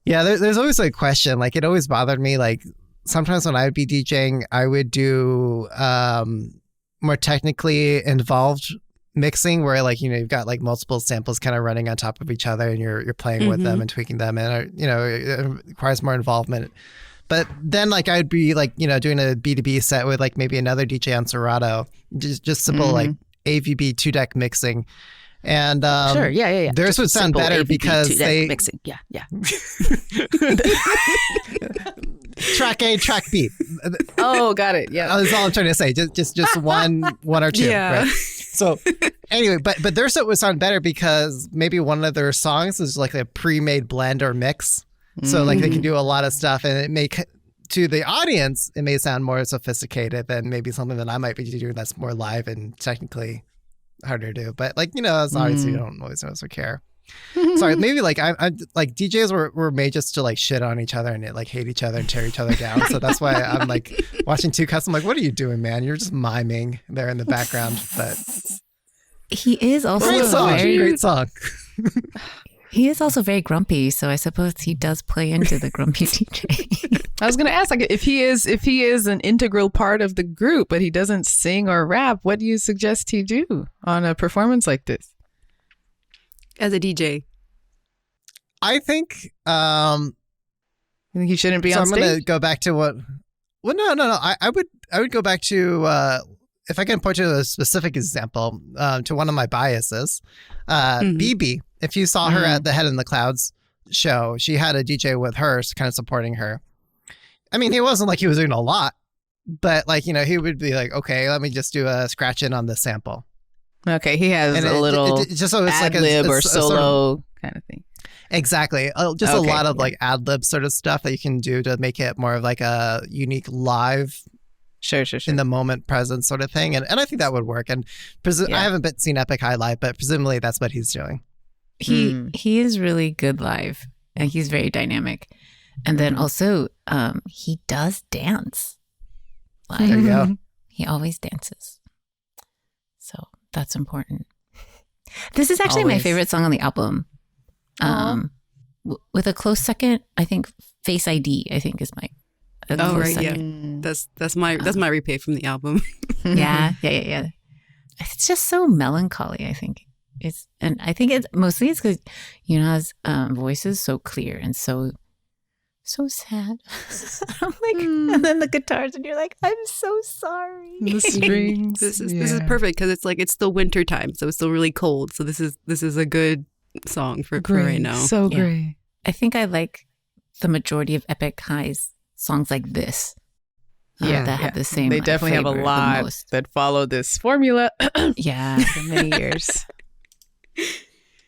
Speaker 1: Yeah, there's always a question. Like, it always bothered me. Like, sometimes when I would be DJing, I would do more technically involved mixing where, like, you know, you've got like multiple samples kind of running on top of each other and you're playing with them and tweaking them. And, you know, it requires more involvement. But then, like, I'd be like, you know, doing a B2B set with like maybe another DJ on Serato, just simple like AVB 2-deck mixing. And
Speaker 2: Sure, yeah.
Speaker 1: theirs
Speaker 2: Just
Speaker 1: would sound
Speaker 2: simple
Speaker 1: better
Speaker 2: AVD
Speaker 1: because
Speaker 2: to
Speaker 1: they
Speaker 2: mixing. Yeah.
Speaker 1: track A, track B.
Speaker 2: Oh, got it. Yeah.
Speaker 1: That's all I'm trying to say. Just one or two.
Speaker 4: Yeah.
Speaker 1: Right? So anyway, but their set would sound better because maybe one of their songs is like a pre-made blend or mix. So like they can do a lot of stuff, and it may to the audience it may sound more sophisticated than maybe something that I might be doing that's more live and technically harder to do. But like, as an audience, you don't always necessarily care. Sorry, maybe like I like DJs were made just to like shit on each other and like hate each other and tear each other down. So that's why I'm like watching Two Cuts. I'm like, what are you doing, man? You're just miming there in the background. But
Speaker 3: He is also
Speaker 1: great song.
Speaker 3: He is also very grumpy, so I suppose he does play into the grumpy DJ.
Speaker 2: I was going to ask, like, if he is an integral part of the group, but he doesn't sing or rap, what do you suggest he do on a performance like this?
Speaker 4: As a DJ,
Speaker 1: I think
Speaker 2: You think he shouldn't be
Speaker 1: so.
Speaker 2: on
Speaker 1: I'm
Speaker 2: stage?
Speaker 1: going to go back to what. Well, no. I would go back to if I can point to a specific example to one of my biases. BB. If you saw her at the Head in the Clouds show, she had a DJ with her, kind of supporting her. I mean, he wasn't like he was doing a lot, but like, he would be like, okay, let me just do a scratch in on this sample.
Speaker 2: Okay, he has
Speaker 1: And
Speaker 2: a little
Speaker 1: just so it's like
Speaker 2: ad-lib or
Speaker 1: a solo
Speaker 2: solo kind of thing.
Speaker 1: Exactly. Just a lot of like ad-lib sort of stuff that you can do to make it more of like a unique live
Speaker 2: Sure.
Speaker 1: in the moment presence sort of thing. And I think that would work. And I haven't seen Epik High live, but presumably that's what he's doing.
Speaker 3: He is really good live, and he's very dynamic. And then also, he does dance. Like,
Speaker 1: There you go.
Speaker 3: He always dances. So that's important. This is actually my favorite song on the album. With a close second, I think Face ID, I think is my second.
Speaker 4: Yeah. That's my replay from the album.
Speaker 3: Yeah. It's just so melancholy, I think. I think it's because Younha's voice is so clear and so sad. I'm like, and then the guitars, and you're like, I'm so sorry.
Speaker 2: The strings.
Speaker 4: This is perfect because it's still winter time, so it's still really cold. So this is a good song for right now.
Speaker 2: So great.
Speaker 3: I think I like the majority of Epik High's songs like this. That have the same.
Speaker 2: They definitely have a lot that follow this formula.
Speaker 3: Yeah,
Speaker 2: for many years.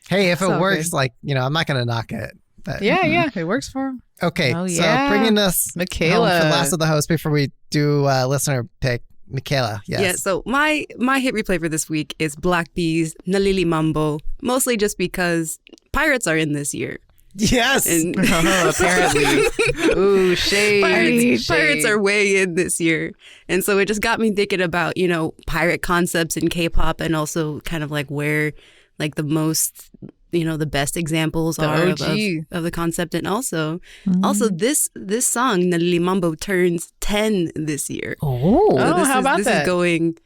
Speaker 1: Hey, if it
Speaker 2: So
Speaker 1: works,
Speaker 2: good.
Speaker 1: like, I'm not going to knock it. But,
Speaker 2: Yeah, it works for him.
Speaker 1: Okay,
Speaker 2: Oh,
Speaker 1: so
Speaker 2: yeah.
Speaker 1: bringing us
Speaker 2: Michaela.
Speaker 1: home for last of the host before we do listener pick, Michaela. Yes.
Speaker 4: Yeah, so my hit replay for this week is Black Bees, NILLILI MAMBO, mostly just because pirates are in this year.
Speaker 1: Yes.
Speaker 4: And
Speaker 2: Apparently. Ooh, shade.
Speaker 4: Pirates are way in this year. And so it just got me thinking about, pirate concepts in K-pop, and also kind of like where like the most, the best examples are of the concept. And also this song, NILLILI MAMBO, turns 10 this year.
Speaker 3: Oh,
Speaker 2: How about
Speaker 4: this
Speaker 2: that?
Speaker 4: is going...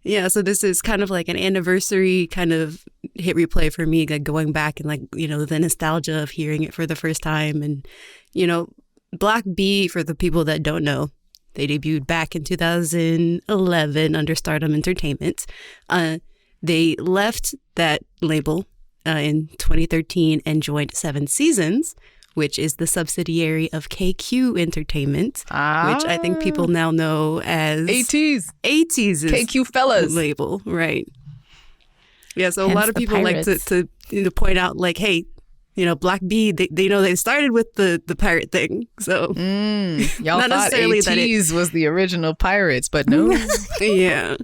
Speaker 4: Yeah, so this is kind of like an anniversary kind of hit replay for me, like going back and like, the nostalgia of hearing it for the first time. And, Black Bee, for the people that don't know, they debuted back in 2011 under Stardom Entertainment. They left that label in 2013 and joined Seven Seasons, which is the subsidiary of KQ Entertainment, which I think people now know as
Speaker 2: ATs.
Speaker 4: ATs is
Speaker 2: KQ fellas.
Speaker 4: label, right? Yeah, so
Speaker 3: Hence
Speaker 4: a lot of
Speaker 3: the
Speaker 4: people like
Speaker 3: pirates.
Speaker 4: to point out, like, hey, Black Bee, they started with the pirate thing, so
Speaker 2: Y'all
Speaker 4: Not
Speaker 2: thought
Speaker 4: necessarily that
Speaker 2: ATs was the original pirates, but no.
Speaker 4: yeah.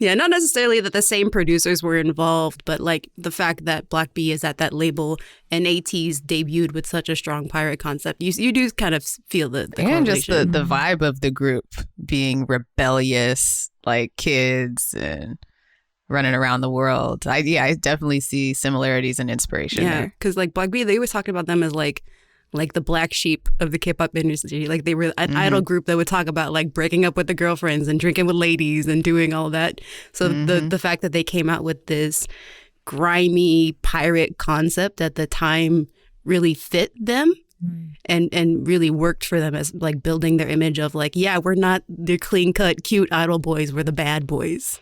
Speaker 4: Yeah, not necessarily that the same producers were involved, but like the fact that Black Bee is at that label and ATs debuted with such a strong pirate concept, you do kind of feel the
Speaker 2: And just
Speaker 4: correlation.
Speaker 2: the vibe of the group being rebellious, like kids and running around the world. I definitely see similarities and inspiration
Speaker 4: Yeah,
Speaker 2: there.
Speaker 4: because like Black Bee, they always talking about them as like the black sheep of the K-pop industry. Like they were an idol group that would talk about like breaking up with the girlfriends and drinking with ladies and doing all that. So the fact that they came out with this grimy pirate concept at the time really fit them and really worked for them as like building their image of like, yeah, we're not the clean cut, cute idol boys. We're the bad boys.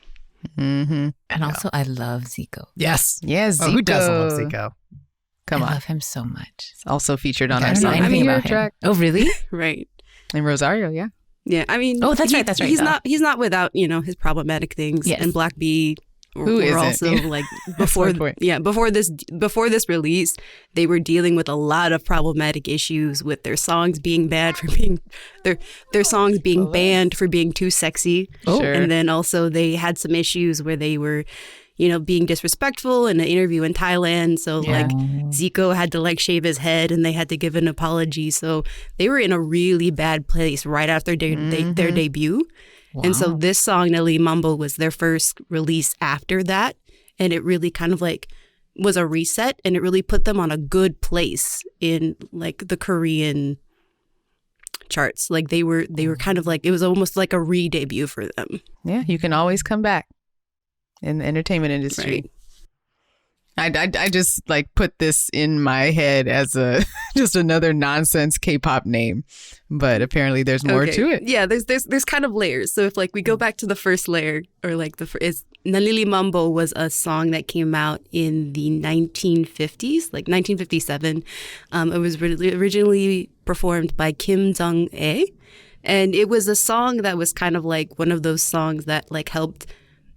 Speaker 2: Mm-hmm.
Speaker 3: And also, I love Zico.
Speaker 1: Yes.
Speaker 2: Yes,
Speaker 1: Oh,
Speaker 2: Zico.
Speaker 1: who doesn't love Zico?
Speaker 2: Come
Speaker 3: I
Speaker 2: on.
Speaker 3: love him so much.
Speaker 2: It's also featured on
Speaker 3: I
Speaker 2: our
Speaker 3: don't know
Speaker 2: song.
Speaker 3: anything
Speaker 2: I'm
Speaker 3: about
Speaker 2: Here
Speaker 3: him.
Speaker 2: track.
Speaker 3: Oh, really?
Speaker 4: Right.
Speaker 2: And Rosario, yeah.
Speaker 4: Yeah. I mean,
Speaker 3: Oh, that's right. That's right,
Speaker 4: He's
Speaker 3: though.
Speaker 4: not without, his problematic things.
Speaker 3: Yes.
Speaker 4: And Black B
Speaker 2: Who
Speaker 4: were
Speaker 2: isn't?
Speaker 4: also
Speaker 2: Yeah.
Speaker 4: like
Speaker 2: That's my
Speaker 4: before
Speaker 2: point.
Speaker 4: before this release, they were dealing with a lot of problematic issues with their songs being banned for being their songs being banned for being too sexy.
Speaker 2: Oh. Sure.
Speaker 4: And then also they had some issues where they were being disrespectful in an interview in Thailand. So like Zico had to like shave his head and they had to give an apology. So they were in a really bad place right after their debut.
Speaker 3: Wow.
Speaker 4: And so this song, NILLILI MAMBO, was their first release after that. And it really kind of like was a reset, and it really put them on a good place in like the Korean charts. Like they were kind of like, it was almost like a re-debut for them.
Speaker 2: Yeah, you can always come back in the entertainment industry.
Speaker 4: Right.
Speaker 2: I just like put this in my head as a just another nonsense K-pop name, but apparently there's more to it.
Speaker 4: Yeah, there's kind of layers. So if like we go back to the first layer, or like is NILLILI MAMBO was a song that came out in the 1950s, like 1957. It was originally performed by Kim Jung-ae, and it was a song that was kind of like one of those songs that like helped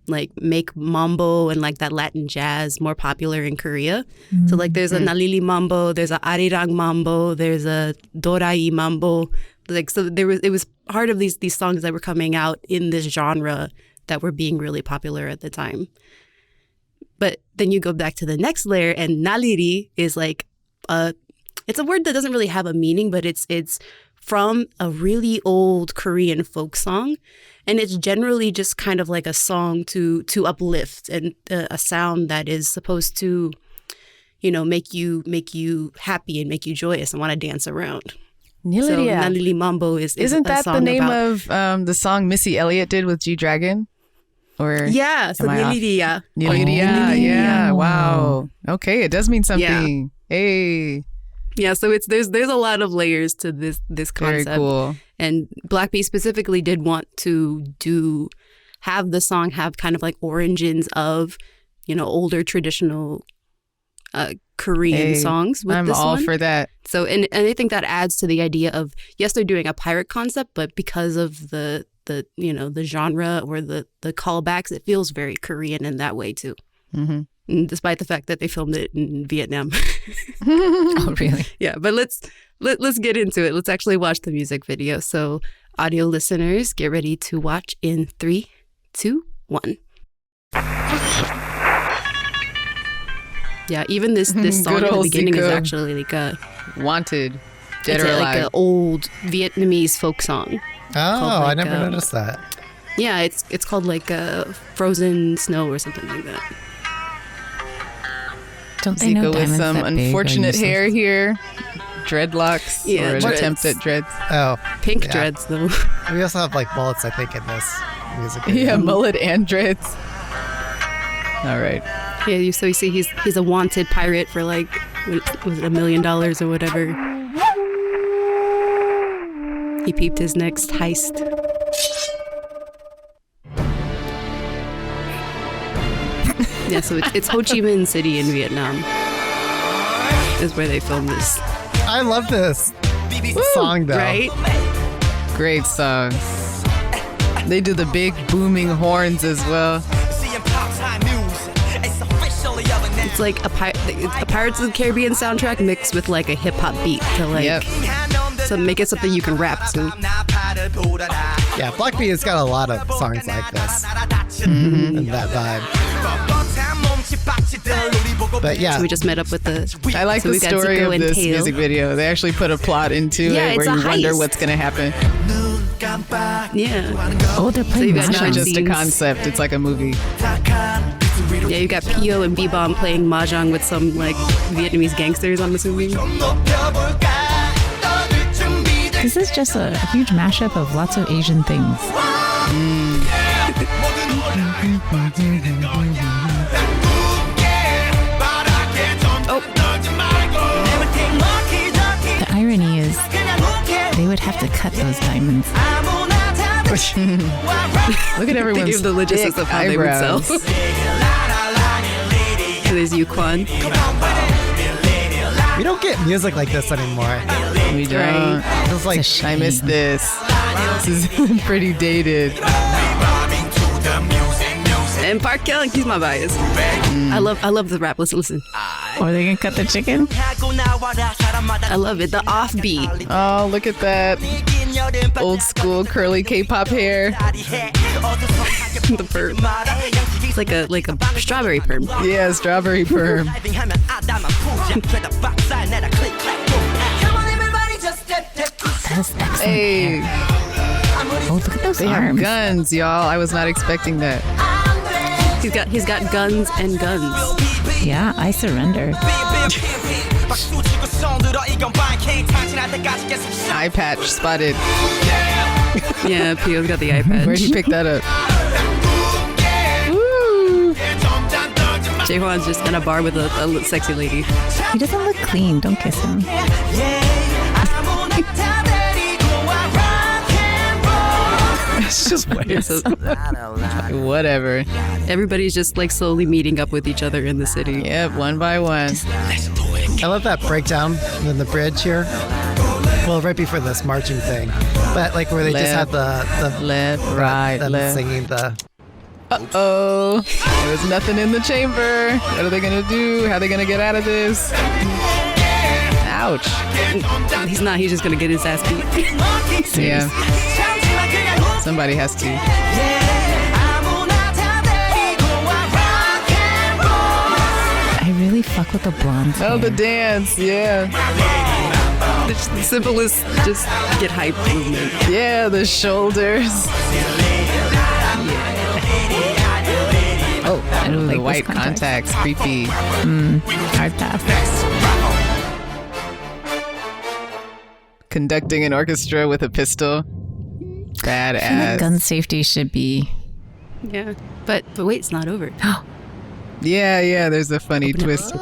Speaker 4: like make mambo and like that Latin jazz more popular in Korea. So like there's a NILLILI Mambo, there's a Arirang Mambo, there's a Dorai Mambo. Like so it was part of these songs that were coming out in this genre that were being really popular at the time. But then you go back to the next layer, and NILLILI is like it's a word that doesn't really have a meaning, but it's from a really old Korean folk song. And it's generally just kind of like a song to uplift, and a sound that is supposed to, make you happy and make you joyous and want to dance around. So NILLILI MAMBO
Speaker 2: Isn't
Speaker 4: a
Speaker 2: that
Speaker 4: song
Speaker 2: the name
Speaker 4: about,
Speaker 2: of the song Missy Elliott did with G-Dragon? Or
Speaker 4: yeah, so
Speaker 2: am I off?
Speaker 4: NILLILI.
Speaker 2: NILLILI, yeah, wow. Okay, it does mean something. Hey.
Speaker 4: Yeah, so there's a lot of layers to this concept.
Speaker 2: Very cool.
Speaker 4: And Black B specifically did want to have the song have kind of like origins of, older traditional Korean songs with
Speaker 2: I'm
Speaker 4: this
Speaker 2: all
Speaker 4: one.
Speaker 2: for that.
Speaker 4: So and I think that adds to the idea of, yes, they're doing a pirate concept, but because of the genre or the callbacks, it feels very Korean in that way too.
Speaker 2: Mm-hmm.
Speaker 4: Despite the fact that they filmed it in Vietnam.
Speaker 3: Oh, really?
Speaker 4: Yeah, but let's get into it. Let's actually watch the music video. So audio listeners, get ready to watch in 3, 2, 1. Yeah, even this song
Speaker 2: Good
Speaker 4: at the
Speaker 2: old
Speaker 4: beginning is
Speaker 2: Zico.
Speaker 4: actually like a
Speaker 2: Wanted. Dead
Speaker 4: it's
Speaker 2: or
Speaker 4: like
Speaker 2: alive.
Speaker 4: an old Vietnamese folk song.
Speaker 1: Oh, I
Speaker 4: like,
Speaker 1: never noticed that.
Speaker 4: Yeah, it's called like Frozen Snow or something like that.
Speaker 3: Don't they know
Speaker 2: Zico with
Speaker 3: diamonds
Speaker 2: some
Speaker 3: that big are
Speaker 2: unfortunate
Speaker 3: useless?
Speaker 2: hair here. Dreadlocks
Speaker 4: Yeah,
Speaker 2: or an
Speaker 4: dreads.
Speaker 2: attempt at dreads.
Speaker 1: Oh,
Speaker 4: Pink
Speaker 1: Yeah.
Speaker 4: dreads though.
Speaker 1: we also have like bullets, I think, in this music video.
Speaker 2: Yeah, mullet and dreads. All right.
Speaker 4: Yeah, so you see he's a wanted pirate for like, was it $1 million or whatever. He peeped his next heist. Yeah, so it's Ho Chi Minh City in Vietnam is where they filmed this,
Speaker 1: I love this song, though.
Speaker 4: right?
Speaker 2: Great song. They do the big booming horns as well.
Speaker 4: It's like a Pirates of the Caribbean soundtrack mixed with like a hip hop beat to like
Speaker 2: Yep.
Speaker 4: so make it something you can rap to.
Speaker 1: Yeah, Black B has got a lot of songs like this and that vibe. But yeah,
Speaker 4: So we just met up with the.
Speaker 2: I like
Speaker 4: so
Speaker 2: the
Speaker 4: we got
Speaker 2: story
Speaker 4: Zico
Speaker 2: of
Speaker 4: and
Speaker 2: this
Speaker 4: Tail.
Speaker 2: music video. They actually put a plot into
Speaker 4: Yeah,
Speaker 2: it where
Speaker 4: it's
Speaker 2: you
Speaker 4: a
Speaker 2: wonder
Speaker 4: heist.
Speaker 2: what's going to happen.
Speaker 4: Yeah.
Speaker 3: Oh, they're
Speaker 4: So
Speaker 3: playing
Speaker 4: you got
Speaker 2: It's not
Speaker 3: mahjong.
Speaker 2: just a
Speaker 4: scenes.
Speaker 2: concept. It's like a movie.
Speaker 4: Yeah, you got Pio and B-Bomb playing mahjong with some like Vietnamese gangsters, I'm assuming.
Speaker 3: This is just a huge mashup of lots of Asian things. The irony is they would have to cut those diamonds.
Speaker 2: Look at everyone's
Speaker 4: Think of the logistics of how
Speaker 2: eyebrows.
Speaker 4: they would sell. So there's Yuquan.
Speaker 1: We don't get music like this anymore.
Speaker 2: We don't.
Speaker 1: It's like
Speaker 2: I miss this. This is pretty dated.
Speaker 4: And Park Young, he's my bias. I love the rap. Listen.
Speaker 3: Or are they gonna cut the chicken?
Speaker 4: I love it. The offbeat.
Speaker 2: Oh, look at that old school curly K-pop hair.
Speaker 4: The perm. It's like a strawberry perm.
Speaker 2: Yeah, strawberry perm.
Speaker 3: That's excellent.
Speaker 2: Hey,
Speaker 3: Oh, look at those
Speaker 2: they have
Speaker 3: arms.
Speaker 2: guns, y'all. I was not expecting that.
Speaker 4: He's got guns and guns.
Speaker 3: Yeah, I surrender.
Speaker 2: Eye patch spotted.
Speaker 4: Yeah, Pio's got the iPad.
Speaker 2: Where'd he pick that up? Woo!
Speaker 4: Jaehwan's just in a bar with a sexy lady.
Speaker 3: He doesn't look clean. Don't kiss him.
Speaker 2: It's just weird.
Speaker 4: So
Speaker 2: Whatever.
Speaker 4: everybody's just like slowly meeting up with each other in the city.
Speaker 2: Yep, one by one.
Speaker 1: I love that breakdown in the bridge here. Well, right before this marching thing, but like where they just had the
Speaker 2: left, right,
Speaker 1: them
Speaker 2: left.
Speaker 1: singing the.
Speaker 2: Uh-oh. There's nothing in the chamber. What are they going to do? How are they going to get out of this? Ouch.
Speaker 4: He's not. He's just gonna get his ass beat.
Speaker 2: Yeah. Somebody has to.
Speaker 3: I really fuck with the blonde hair.
Speaker 2: Oh, the dance. Yeah.
Speaker 4: The simplest, just get hype movement.
Speaker 2: Yeah, the shoulders.
Speaker 3: Oh, I don't
Speaker 2: The
Speaker 3: like
Speaker 2: white
Speaker 3: this contact.
Speaker 2: contacts. Creepy.
Speaker 3: Hard pass.
Speaker 2: Conducting an orchestra with a pistol.
Speaker 3: I feel like
Speaker 2: Badass.
Speaker 3: gun safety should be.
Speaker 4: Yeah, but wait, it's not over.
Speaker 2: Yeah, there's a funny twist.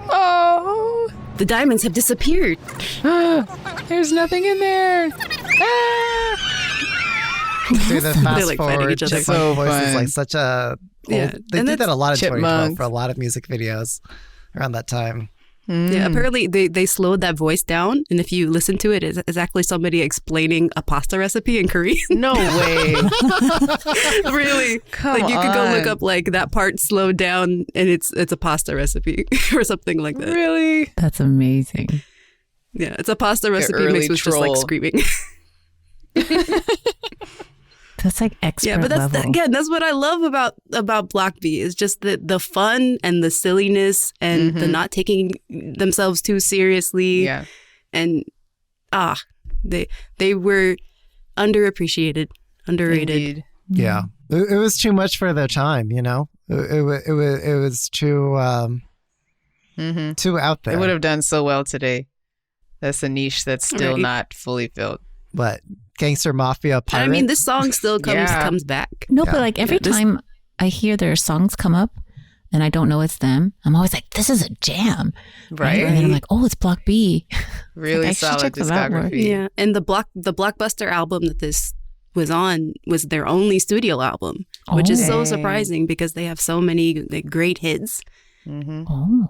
Speaker 2: Oh,
Speaker 4: The diamonds have disappeared.
Speaker 2: there's nothing in there. Ah.
Speaker 1: Do the fast
Speaker 4: like fighting
Speaker 1: forward.
Speaker 4: each other.
Speaker 1: Chipmunk
Speaker 2: So
Speaker 1: voice is
Speaker 2: fun.
Speaker 1: like such a.
Speaker 4: Yeah,
Speaker 1: They
Speaker 4: and
Speaker 1: did that a lot in 2012
Speaker 2: Chipmunk.
Speaker 1: for a lot of music videos around that time.
Speaker 4: Yeah, apparently they slowed that voice down, and if you listen to it, it's actually somebody explaining a pasta recipe in Korean.
Speaker 2: No way.
Speaker 4: Really?
Speaker 2: Come
Speaker 4: Like you could go look
Speaker 2: on.
Speaker 4: up like that part slowed down, and it's a pasta recipe or something like that.
Speaker 2: Really?
Speaker 3: That's amazing.
Speaker 4: Yeah, it's a pasta recipe
Speaker 2: early
Speaker 4: mixed with just like
Speaker 2: troll.
Speaker 4: screaming.
Speaker 3: That's like expert
Speaker 4: Yeah, but
Speaker 3: level.
Speaker 4: that's what I love about Block B is just the fun and the silliness and the not taking themselves too seriously.
Speaker 2: Yeah.
Speaker 4: And they were underappreciated, underrated.
Speaker 2: Indeed.
Speaker 1: Yeah, it was too much for their time. You know, it was too too out there.
Speaker 2: They would have done so well today. That's a niche that's still
Speaker 4: Right.
Speaker 2: not fully filled.
Speaker 1: What gangster mafia
Speaker 4: And
Speaker 1: pirate?
Speaker 4: I mean, this song still comes back.
Speaker 3: No,
Speaker 1: Yeah.
Speaker 3: but like every
Speaker 4: Yeah, this-
Speaker 3: time I hear their songs come up and I don't know it's them, I'm always like, this is a jam.
Speaker 2: Right?
Speaker 3: And then I'm like, oh, it's Block B.
Speaker 2: Really
Speaker 3: I should
Speaker 2: solid
Speaker 3: check them out more.
Speaker 2: discography.
Speaker 4: Yeah, and the Blockbuster album that this was on was their only studio album, which is so
Speaker 2: Oh.
Speaker 4: surprising because they have so many like, great hits.
Speaker 3: Oh.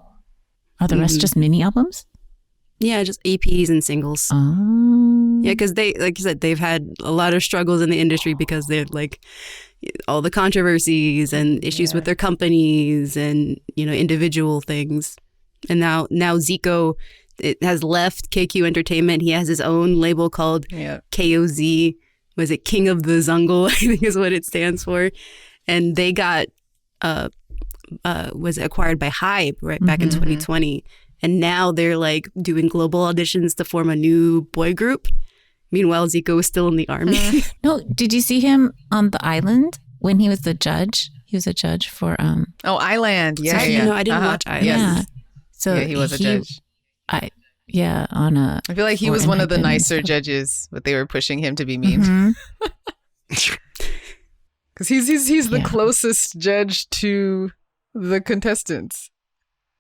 Speaker 3: Are the rest
Speaker 4: Mhm.
Speaker 3: just mini albums?
Speaker 4: Yeah, just EPs and singles.
Speaker 3: Oh.
Speaker 4: Yeah, because they, like you said, they've had a lot of struggles in the industry because they're like all the controversies and issues with their companies and individual things. And now Zico has left KQ Entertainment. He has his own label called
Speaker 2: Yeah.
Speaker 4: KOZ. Was it King of the Zungle? I think is what it stands for. And they got was acquired by Hype back in 2020. And now they're like doing global auditions to form a new boy group. Meanwhile, Zico is still in the army.
Speaker 3: No, did you see him on the island when he was the judge? He was a judge for
Speaker 2: Oh, Island. Yeah,
Speaker 4: Sorry,
Speaker 2: yeah.
Speaker 4: no, I didn't watch Island.
Speaker 2: Yes.
Speaker 3: yeah. So
Speaker 2: Yeah, he was a judge.
Speaker 3: On a
Speaker 2: I feel like he
Speaker 3: for
Speaker 2: was one of the
Speaker 3: independent
Speaker 2: nicer
Speaker 3: stuff.
Speaker 2: judges, but they were pushing him to be memed.
Speaker 3: Mhm.
Speaker 2: Because he's the
Speaker 3: Yeah.
Speaker 2: closest judge to the contestants.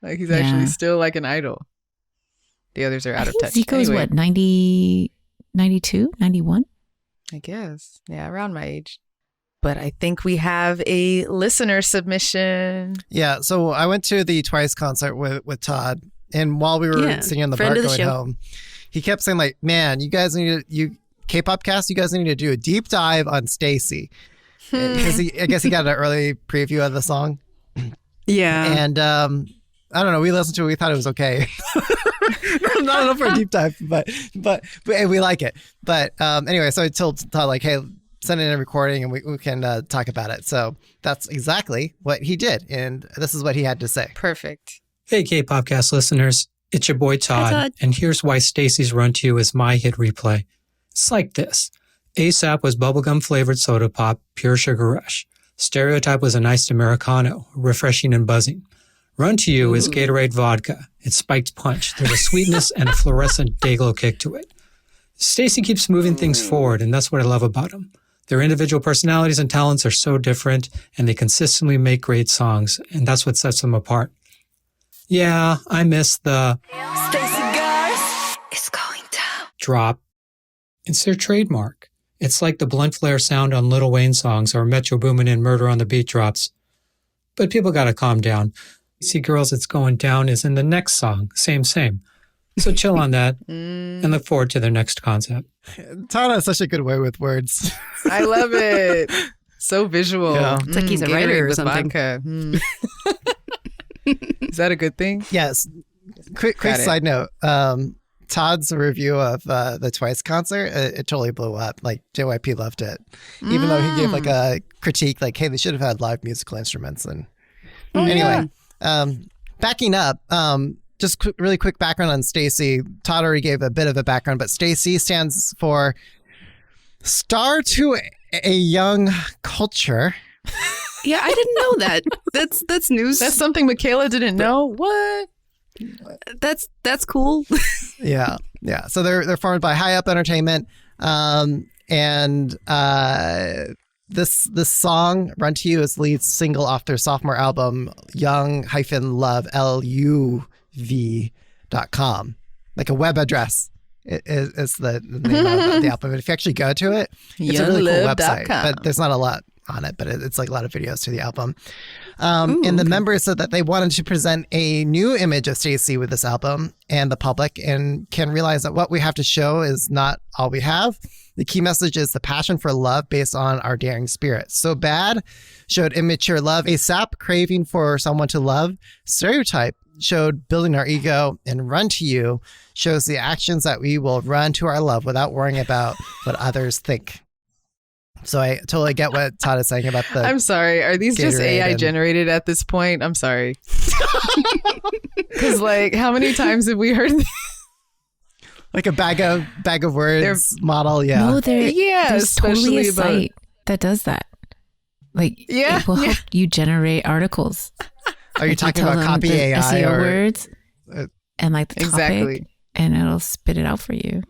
Speaker 2: Like he's actually
Speaker 3: Yeah.
Speaker 2: still like an idol. The others are out
Speaker 3: I
Speaker 2: of
Speaker 3: think
Speaker 2: touch.
Speaker 3: Zico's
Speaker 2: Anyway,
Speaker 3: what, 90, 92, 91?
Speaker 2: I guess. Yeah, around my age. But I think we have a listener submission.
Speaker 1: Yeah, so I went to the Twice concert with Todd, and while we were sitting in the bar going home, he kept saying like, "Man, you guys need to Kpopcast, you guys need to do a deep dive on STAYC," because I guess he got an early preview of the song.
Speaker 4: Yeah,
Speaker 1: and I don't know. We listened to it. We thought it was okay. Not enough for a deep dive, but we like it. But anyway, so I told Todd like, "Hey, send in a recording and we can talk about it." So that's exactly what he did. And this is what he had to say.
Speaker 2: Perfect.
Speaker 6: Hey, Kpopcast listeners. It's your boy Todd.
Speaker 4: Hi, Todd.
Speaker 6: And here's why STAYC's Run to You is my hit replay. It's like this. ASAP was bubblegum flavored soda pop, pure sugar rush. Stereotype was a nice Americano, refreshing and buzzing. Run to You is Gatorade vodka. It's spiked punch. There's a sweetness and a fluorescent Dayglow kick to it. STAYC keeps moving things forward, and that's what I love about them. Their individual personalities and talents are so different, and they consistently make great songs, and that's what sets them apart. Yeah, I miss the
Speaker 7: STAYC guys, it's going down
Speaker 6: drop. It's their trademark. It's like the blunt flare sound on Lil Wayne songs or Metro Boomin' and Murder on the Beat drops. But people gotta calm down. See, Girls, It's Going Down is in the next song. Same. So chill on that and look forward to their next concept.
Speaker 1: Todd has such a good way with words.
Speaker 2: I love it. So visual.
Speaker 1: Yeah.
Speaker 4: It's like he's a writer
Speaker 2: Gatorade
Speaker 4: or
Speaker 2: with
Speaker 4: something.
Speaker 2: vodka. Is that a good thing?
Speaker 1: Yes. Quick
Speaker 2: Got it.
Speaker 1: side note. Todd's review of the Twice concert, it totally blew up. Like JYP loved it, even though he gave like a critique, like, "Hey, they should have had live musical instruments." And anyway, backing up, just really quick background on STAYC. Todd already gave a bit of a background, but STAYC stands for Star to a Young Culture.
Speaker 4: Yeah, I didn't know that. That's news.
Speaker 2: That's something Michaela didn't know. What?
Speaker 4: That's cool.
Speaker 1: Yeah. So they're formed by High Up Entertainment, and this song "Run to You" is the lead single off their sophomore album Young-Love LUV.com, like a web address is the name of the album. But if you actually go to it, it's a really cool website. But there's not a lot on it, but it's like a lot of videos to the album. And the members said that they wanted to present a new image of STAYC with this album and the public, and can realize that what we have to show is not all we have. The key message is the passion for love based on our daring spirit. So Bad showed immature love, ASAP craving for someone to love, Stereotype showed building our ego, and Run to You shows the actions that we will run to our love without worrying about what others think. So I totally get what Todd is saying about the...
Speaker 2: I'm sorry. Are these just
Speaker 1: Gatorade
Speaker 2: AI
Speaker 1: and-
Speaker 2: generated at this point? I'm sorry. Because like, how many times have we heard this?
Speaker 1: Like a bag of words model, yeah.
Speaker 3: No, there's
Speaker 2: especially
Speaker 3: totally a
Speaker 2: about-
Speaker 3: site that does that. Like,
Speaker 2: Yeah,
Speaker 3: it will
Speaker 2: yeah.
Speaker 3: help you generate articles.
Speaker 1: Are you
Speaker 3: Like,
Speaker 1: talking
Speaker 3: tell
Speaker 1: about
Speaker 3: them
Speaker 1: copy
Speaker 3: the
Speaker 1: AI
Speaker 3: SEO
Speaker 1: or...
Speaker 3: words and like the topic,
Speaker 2: Exactly.
Speaker 3: and it'll spit it out for you.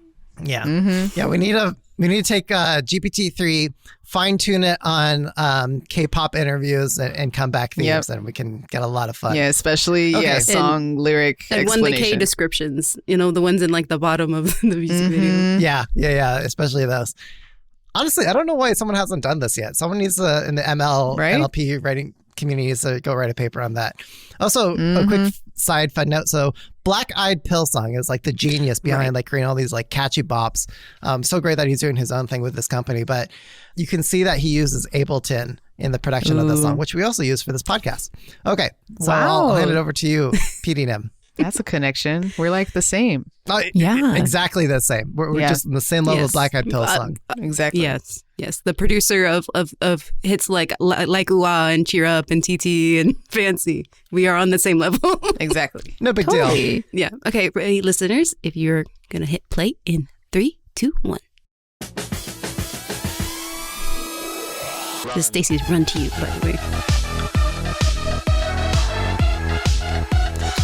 Speaker 1: Yeah.
Speaker 2: Mm-hmm.
Speaker 1: Yeah, we need to take GPT-3, fine tune it on K-pop interviews and come back themes,
Speaker 2: Yep.
Speaker 1: and we can get a lot of fun.
Speaker 2: Yeah, especially
Speaker 1: Okay.
Speaker 2: song lyric
Speaker 4: And one the K
Speaker 2: explanation.
Speaker 4: descriptions, the ones in like the bottom of the music video.
Speaker 1: Yeah, especially those. Honestly, I don't know why someone hasn't done this yet. Someone needs to, in the
Speaker 2: Right?
Speaker 1: NLP writing communities, to go write a paper on that. Also, a quick side fun note. So Black Eyed Pill song is like the genius behind like creating all these like catchy bops. So great that he's doing his own thing with this company, but you can see that he uses Ableton in the production of the song, which we also use for this podcast. Okay. So I'll
Speaker 2: Wow.
Speaker 1: hand it over to you, PDNM.
Speaker 2: That's a connection. We're like the same.
Speaker 3: Yeah.
Speaker 1: Exactly the same. We're
Speaker 2: Yeah.
Speaker 1: just in the same level
Speaker 4: Yes.
Speaker 1: of Black Eyed Pill song.
Speaker 2: Exactly.
Speaker 4: Yes. The producer of hits like Ooh Ah and Cheer Up and TT and Fancy. We are on the same level.
Speaker 2: Exactly.
Speaker 1: No big deal.
Speaker 3: Totally.
Speaker 4: Yeah. Okay, ready, listeners? If you're gonna hit play in 3, 2, 1. This is STAYC's Run to You, by the way.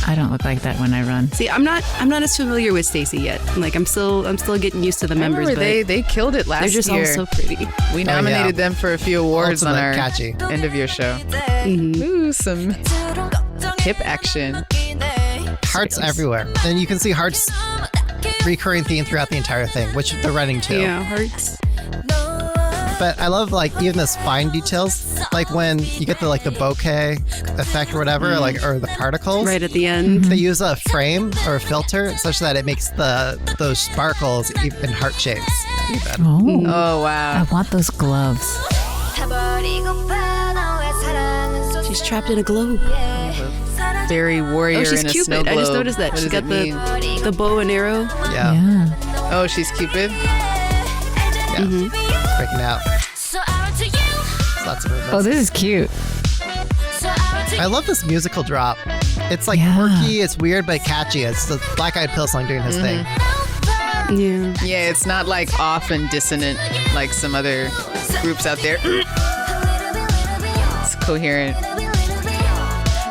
Speaker 3: I don't look like that when I run.
Speaker 4: See, I'm not as familiar with STAYC yet. Like I'm still getting used to the members, but
Speaker 2: they killed it last
Speaker 4: they're just
Speaker 2: year.
Speaker 4: all so pretty.
Speaker 2: We nominated them for a few awards on
Speaker 1: Ultimate
Speaker 2: our
Speaker 1: catchy.
Speaker 2: end of year show. Ooh, some hip action.
Speaker 1: Hearts everywhere. And you can see Hearts recurring theme throughout the entire thing, which they're running to.
Speaker 4: Yeah, hearts.
Speaker 1: But I love like even the fine details, like when you get the like the bokeh effect or whatever, like or the particles.
Speaker 4: Right at the end.
Speaker 1: They use a frame or a filter such that it makes those sparkles in heart shapes. Even.
Speaker 2: Oh wow!
Speaker 3: I want those gloves.
Speaker 4: She's trapped in a globe.
Speaker 2: Fairy warrior
Speaker 4: Oh, she's
Speaker 2: in a
Speaker 4: Cupid.
Speaker 2: snow globe.
Speaker 4: I just noticed that.
Speaker 2: What
Speaker 4: She
Speaker 2: does
Speaker 4: got
Speaker 2: it mean?
Speaker 4: the bow and arrow.
Speaker 1: Yeah.
Speaker 2: Oh, she's Cupid.
Speaker 1: Breaking out. Lots of movements.
Speaker 3: Oh, this is cute.
Speaker 1: I love this musical drop. It's like
Speaker 3: Yeah.
Speaker 1: quirky, it's weird, but catchy. It's the Black Eyed Peas song doing his thing.
Speaker 4: Yeah.
Speaker 2: Yeah, it's not like off and dissonant like some other groups out there. It's coherent.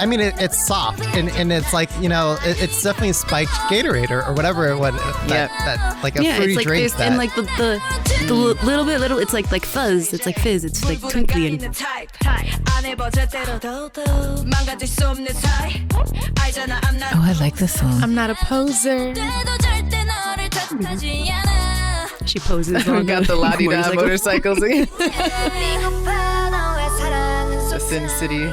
Speaker 1: I mean, it's soft and it's like, you know, it's definitely spiked Gatorade or whatever it would. That like a
Speaker 4: Yeah,
Speaker 1: fruity
Speaker 4: it's like
Speaker 1: drink
Speaker 4: there's
Speaker 1: that.
Speaker 4: and like the little it's like fuzz. It's like fizz. It's like twinkly and
Speaker 3: Oh, I like this song.
Speaker 2: I'm not a poser.
Speaker 4: she poses.
Speaker 2: We
Speaker 4: on
Speaker 2: got the la-di-da
Speaker 4: motorcycle.
Speaker 2: motorcycles again. The Sin City.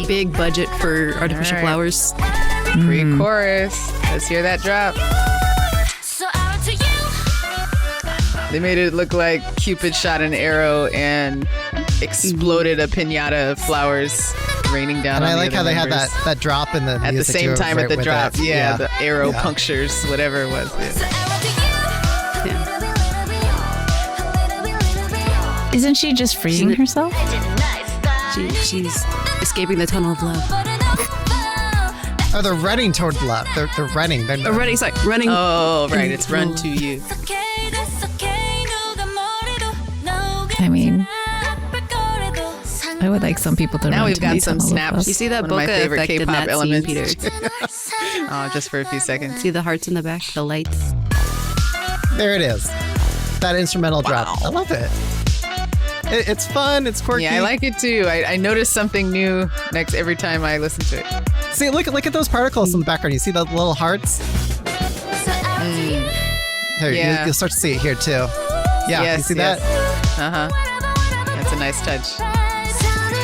Speaker 4: Big budget for artificial
Speaker 2: All right.
Speaker 4: flowers.
Speaker 2: Pre-chorus. Let's hear that drop. They made it look like Cupid shot an arrow and exploded a piñata of flowers raining down
Speaker 1: and
Speaker 2: on
Speaker 1: I
Speaker 2: the
Speaker 1: like how
Speaker 2: other
Speaker 1: they had
Speaker 2: members.
Speaker 1: that drop in the
Speaker 2: At the
Speaker 1: music
Speaker 2: same
Speaker 1: too,
Speaker 2: time
Speaker 1: right
Speaker 2: at the
Speaker 1: with
Speaker 2: drop.
Speaker 1: it.
Speaker 2: Yeah, the arrow
Speaker 1: Yeah.
Speaker 2: punctures, whatever it was. Yeah.
Speaker 3: Isn't she just freeing herself?
Speaker 4: She's escaping the tunnel of love.
Speaker 1: Oh, they're running toward love. They're running. They're
Speaker 4: Oh, running. Sorry, running.
Speaker 2: Oh, right. It's Run to You.
Speaker 3: I mean, I would like some people to
Speaker 2: Now
Speaker 3: run
Speaker 2: we've
Speaker 3: to
Speaker 2: got
Speaker 3: me
Speaker 2: some
Speaker 3: tunnel of
Speaker 2: snaps.
Speaker 3: love.
Speaker 4: You see that
Speaker 2: One of my
Speaker 4: bokeh
Speaker 2: favorite
Speaker 4: effect in
Speaker 2: K-pop
Speaker 4: that
Speaker 2: elements.
Speaker 4: scene, Peter?
Speaker 2: Oh, just for a few seconds.
Speaker 4: See the hearts in the back, the lights.
Speaker 1: There it is. That instrumental drop. I love it. It's fun. It's quirky.
Speaker 2: Yeah, I like it too. I notice something new every time I listen to it.
Speaker 1: See, look at those particles in the background. You see the little hearts? Here,
Speaker 2: Yeah.
Speaker 1: you'll start to see it here too. Yeah,
Speaker 2: Yes,
Speaker 1: you see
Speaker 2: yes.
Speaker 1: that?
Speaker 2: Uh-huh. That's a nice touch.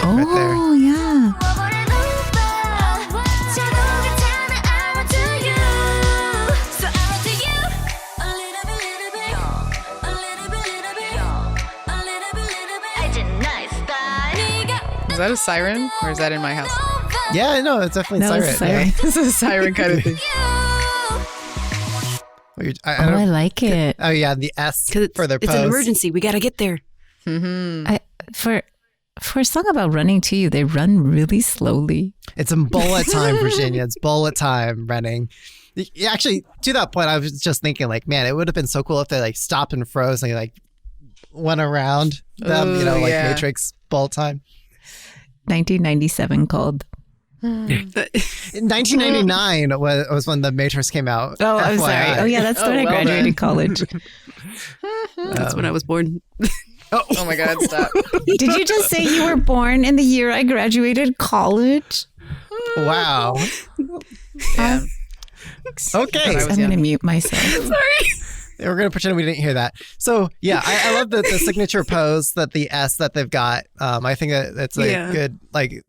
Speaker 3: Oh,
Speaker 1: there.
Speaker 3: yeah.
Speaker 2: Is that a siren or is that in my house?
Speaker 1: Yeah, no, it's definitely
Speaker 3: That was
Speaker 1: siren.
Speaker 3: siren.
Speaker 2: This is a siren kind of thing.
Speaker 1: Yeah. I
Speaker 3: Oh,
Speaker 1: don't-
Speaker 3: I like it.
Speaker 1: oh yeah, the S
Speaker 4: Because
Speaker 1: for their
Speaker 4: it's
Speaker 1: pose.
Speaker 4: an emergency. We got to get there.
Speaker 3: For a song about running to you, they run really slowly.
Speaker 1: It's in bullet time, Virginia. It's bullet time running. Actually, to that point, I was just thinking, like, man, it would have been so cool if they like stopped and froze and like went around them,
Speaker 2: Ooh,
Speaker 1: like
Speaker 2: yeah.
Speaker 1: Matrix bullet time.
Speaker 3: 1997 called.
Speaker 1: In 1999 was when the Matrix came out.
Speaker 3: Oh, I'm sorry.
Speaker 1: FYI.
Speaker 3: Oh, yeah, that's when I
Speaker 2: well
Speaker 3: graduated
Speaker 2: done.
Speaker 3: college.
Speaker 4: That's when I was born.
Speaker 2: Oh my God, stop.
Speaker 3: Did you just say you were born in the year I graduated college?
Speaker 1: Wow.
Speaker 2: Yeah.
Speaker 1: Okay.
Speaker 2: was
Speaker 3: I'm going to
Speaker 2: young.
Speaker 3: mute myself.
Speaker 1: We're going to pretend we didn't hear that. So, yeah, I love the signature pose that the S that they've got. I think that it's a good, like,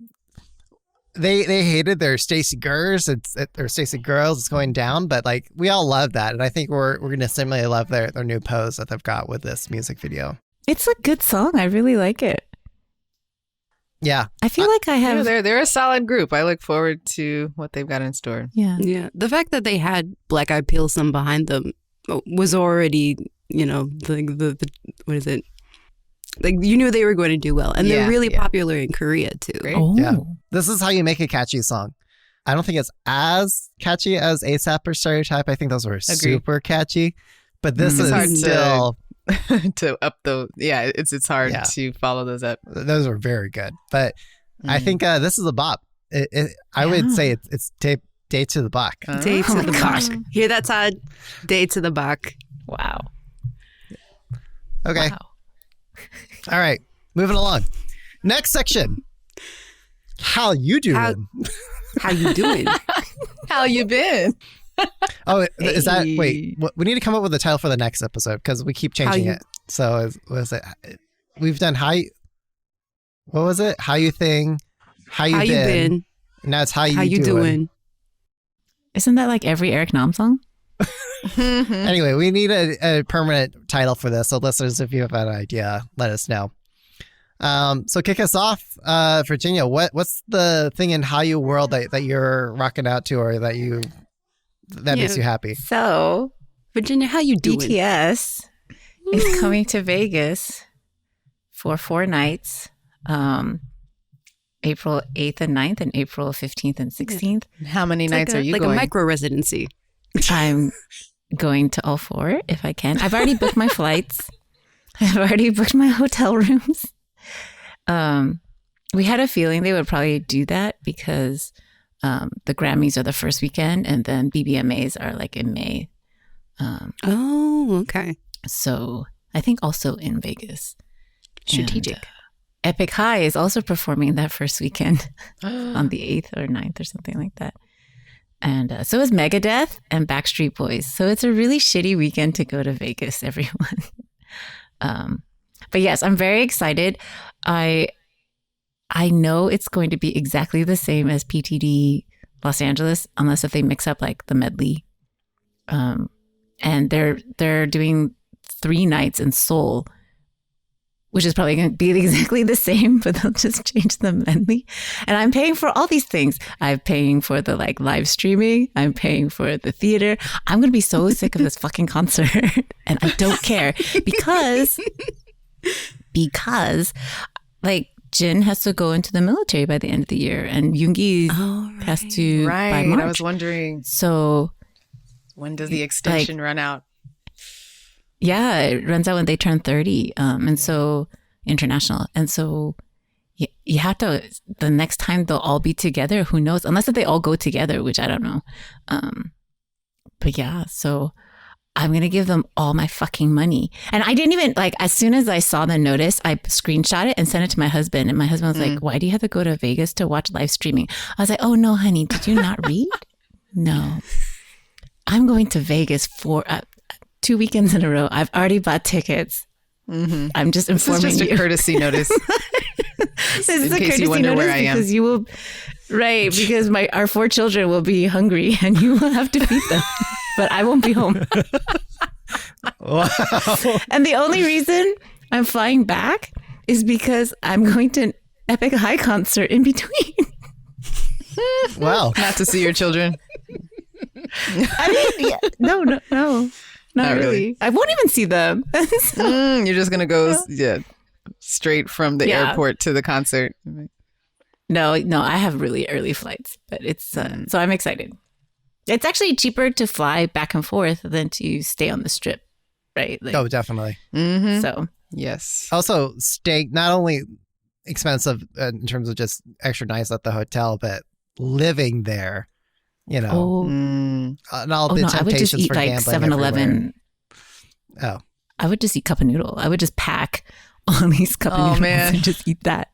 Speaker 1: they hated their STAYC Girls. Their STAYC Girls. It's going down, but like we all love that. And I think we're going to similarly love their new pose that they've got with this music video.
Speaker 3: It's a good song. I really like it.
Speaker 1: Yeah.
Speaker 3: I feel like I have.
Speaker 2: They're a solid group. I look forward to what they've got in store.
Speaker 3: Yeah.
Speaker 4: Yeah. The fact that they had Black Eyed Peas some behind them was already, the what is it? Like you knew they were going to do well. And they're really popular in Korea too.
Speaker 2: Great.
Speaker 3: Oh.
Speaker 1: Yeah. This is how you make a catchy song. I don't think it's as catchy as ASAP or Stereotype. I think those were super catchy. But this
Speaker 2: It's hard
Speaker 1: is still...
Speaker 2: to up the... Yeah, it's hard to follow those up.
Speaker 1: Those are very good. But I think this is a bop. I would say it's day to the buck.
Speaker 4: Day to the buck. Hear that, Todd? Day to the buck.
Speaker 3: Wow.
Speaker 1: Okay.
Speaker 3: Wow.
Speaker 1: All right. Moving along. Next section. How you doing?
Speaker 4: How you doing?
Speaker 2: How you been?
Speaker 1: Oh, is that, wait, we need to come up with a title for the next episode because we keep changing it. So was it, we've done what was it? How you thing, how you been. Now it's how you doing.
Speaker 3: Isn't that like every Eric Nam song?
Speaker 1: Anyway, we need a permanent title for this. So listeners, if you have an idea, let us know. So kick us off, Virginia. What's the thing in Hallyu world that you're rocking out to, or that makes you happy?
Speaker 3: So
Speaker 4: Virginia, how you doing?
Speaker 3: BTS is coming to Vegas for 4 nights. April 8th and 9th and April 15th and 16th.
Speaker 2: How many nights are you
Speaker 4: going? Like a micro residency.
Speaker 3: I'm going to all 4 if I can. I've already booked my flights. I've already booked my hotel rooms. We had a feeling they would probably do that because the Grammys are the first weekend and then BBMAs are like in May.
Speaker 4: Okay.
Speaker 3: So I think also in Vegas.
Speaker 2: Strategic.
Speaker 3: And, Epik High is also performing that first weekend on the 8th or 9th or something like that. And so is Megadeth and Backstreet Boys. So it's a really shitty weekend to go to Vegas, everyone. But yes, I'm very excited. I know it's going to be exactly the same as PTD Los Angeles, unless if they mix up like the medley. And they're doing 3 nights in Seoul, which is probably going to be exactly the same, but they'll just change the medley. And I'm paying for all these things. I'm paying for the like live streaming. I'm paying for the theater. I'm going to be so sick of this fucking concert. And I don't care because like Jin has to go into the military by the end of the year and Yoongi has to by March.
Speaker 2: I was wondering.
Speaker 3: So
Speaker 2: when does the extension run out?
Speaker 3: Yeah, it runs out when they turn 30. And so international. And so you have to, the next time they'll all be together, who knows? Unless if they all go together, which I don't know. But yeah, so I'm going to give them all my fucking money. And I didn't even like, as soon as I saw the notice, I screenshot it and sent it to my husband. And my husband was like, why do you have to go to Vegas to watch live streaming? I was like, oh no, honey, did you not read? No. I'm going to Vegas for 2 weekends in a row. I've already bought tickets. Mm-hmm. I'm just informing you.
Speaker 2: This is just a courtesy notice.
Speaker 3: This is a courtesy notice where I am. Because you will, right? Because our 4 children will be hungry and you will have to feed them, but I won't be home.
Speaker 1: Wow.
Speaker 3: And the only reason I'm flying back is because I'm going to an Epik High concert in between.
Speaker 1: Wow!
Speaker 2: Not to see your children.
Speaker 3: I mean, no. Not really. I won't even see them.
Speaker 2: You're just going to go straight from the airport to the concert.
Speaker 3: No, I have really early flights, but it's so I'm excited. It's actually cheaper to fly back and forth than to stay on the strip, right? Like,
Speaker 1: oh, definitely.
Speaker 2: Mm-hmm.
Speaker 3: So,
Speaker 2: yes.
Speaker 1: Also, stay not only expensive in terms of just extra nights at the hotel, but living there. You know, and all the temptations
Speaker 3: I would just eat
Speaker 1: for
Speaker 3: like
Speaker 1: gambling
Speaker 3: 7-Eleven.
Speaker 1: Oh, I
Speaker 3: would just eat cup of noodle. I would just pack all these cup of noodles and just eat that.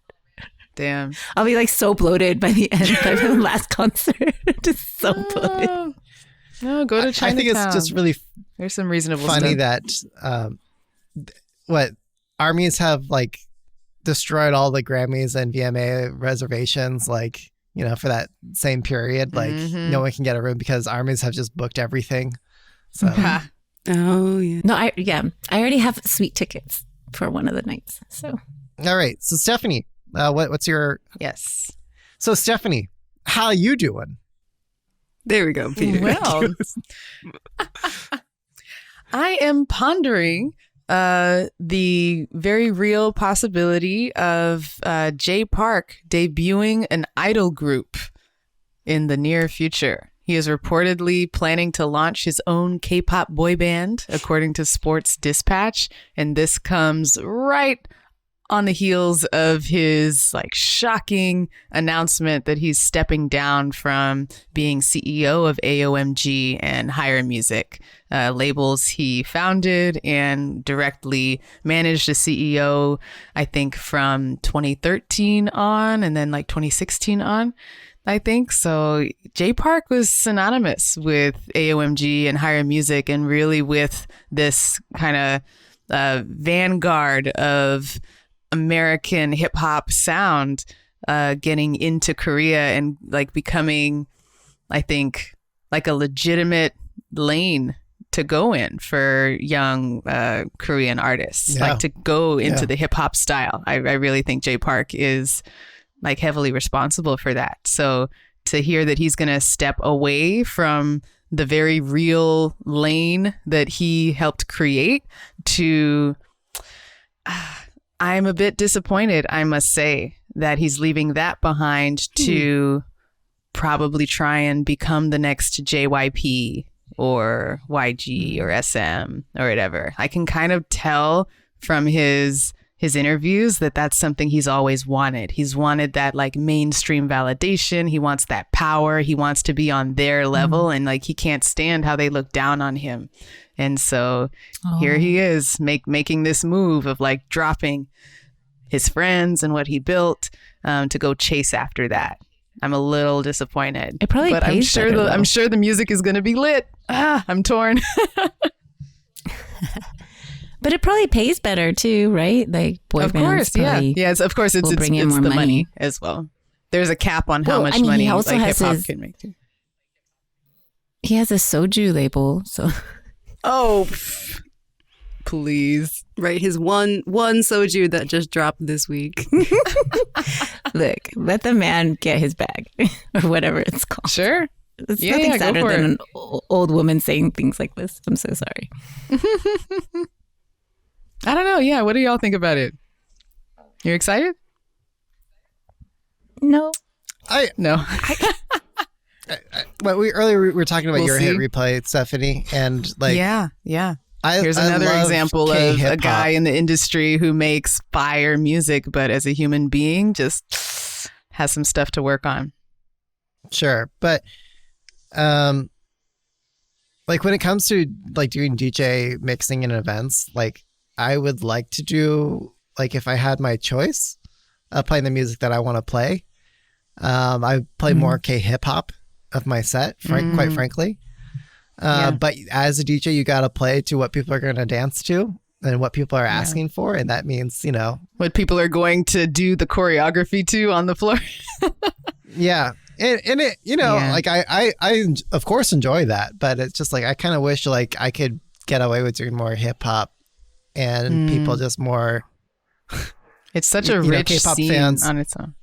Speaker 2: Damn,
Speaker 3: I'll be like so bloated by the end of the last concert. Just so bloated.
Speaker 2: No, go to Chinatown.
Speaker 1: I think it's just really
Speaker 2: there's some reasonable
Speaker 1: funny
Speaker 2: stuff.
Speaker 1: That armies have like destroyed all the Grammys and VMA reservations, like. You know, for that same period, like no one can get a room because armies have just booked everything. So,
Speaker 4: oh yeah,
Speaker 3: no, I already have sweet tickets for one of the nights. So,
Speaker 1: all right. So, Stephanie, what's your
Speaker 2: yes?
Speaker 1: So, Stephanie, how you doing?
Speaker 4: There we go, Peter.
Speaker 2: Well, I am pondering the very real possibility of Jay Park debuting an idol group in the near future. He is reportedly planning to launch his own K-pop boy band, according to Sports Dispatch, and this comes right on the heels of his like shocking announcement that he's stepping down from being CEO of AOMG and Higher Music, labels he founded and directly managed as CEO, I think from 2013 on and then like 2016 on. I think so. J Park was synonymous with AOMG and higher music, and really with this kind of vanguard of American hip hop sound getting into Korea and like becoming, I think, like a legitimate lane to go in for young Korean artists, like to go into the hip hop style. I really think J Park is like heavily responsible for that. So to hear that he's going to step away from the very real lane that he helped create to, I'm a bit disappointed, I must say, that he's leaving that behind to probably try and become the next JYP or YG or SM or whatever. I can kind of tell from his interviews that that's something he's always wanted. He's wanted that like mainstream validation. He wants that power. He wants to be on their level, and like he can't stand how they look down on him. And so here he is making this move of like dropping his friends and what he built to go chase after that. I'm a little disappointed.
Speaker 3: It probably
Speaker 2: but
Speaker 3: pays better,
Speaker 2: I'm sure the music is going to be lit. I'm torn.
Speaker 3: But it probably pays better too, right? Like boy
Speaker 2: of
Speaker 3: bands
Speaker 2: course,
Speaker 3: probably
Speaker 2: It's
Speaker 3: bring in
Speaker 2: it's
Speaker 3: more
Speaker 2: the
Speaker 3: money
Speaker 2: as well. There's a cap on how much
Speaker 3: I mean,
Speaker 2: money
Speaker 3: he also
Speaker 2: like
Speaker 3: has
Speaker 2: hip hop
Speaker 3: his,
Speaker 2: can make too.
Speaker 3: He has a soju label, so
Speaker 2: please.
Speaker 4: Right, his one soju that just dropped this week.
Speaker 3: look, let the man get his bag or whatever it's called.
Speaker 2: Sure.
Speaker 3: It's nothing sadder than an old woman saying things like this. I'm so sorry.
Speaker 2: I don't know. Yeah, what do y'all think about it? You're excited?
Speaker 3: No.
Speaker 1: Well, we were talking about your hit
Speaker 2: see.
Speaker 1: replay, Stephanie, and like
Speaker 2: Yeah. Here's
Speaker 1: I
Speaker 2: another
Speaker 1: love
Speaker 2: example of
Speaker 1: K-hip-hop.
Speaker 2: a guy in the industry who makes fire music, but as a human being, just has some stuff to work on.
Speaker 1: Sure, but like when it comes to like doing DJ mixing in events, like I would like to do, like if I had my choice of playing the music that I want to play, I play more K-hip hop of my set, quite frankly. But as a DJ, you got to play to what people are going to dance to and what people are asking for. And that means,
Speaker 2: what people are going to do the choreography to on the floor.
Speaker 1: Yeah. And it, like I of course enjoy that, but it's just like, I kind of wish like I could get away with doing more hip hop and people just more.
Speaker 2: It's such a rich
Speaker 1: K-pop
Speaker 2: scene
Speaker 1: fans
Speaker 2: on its own.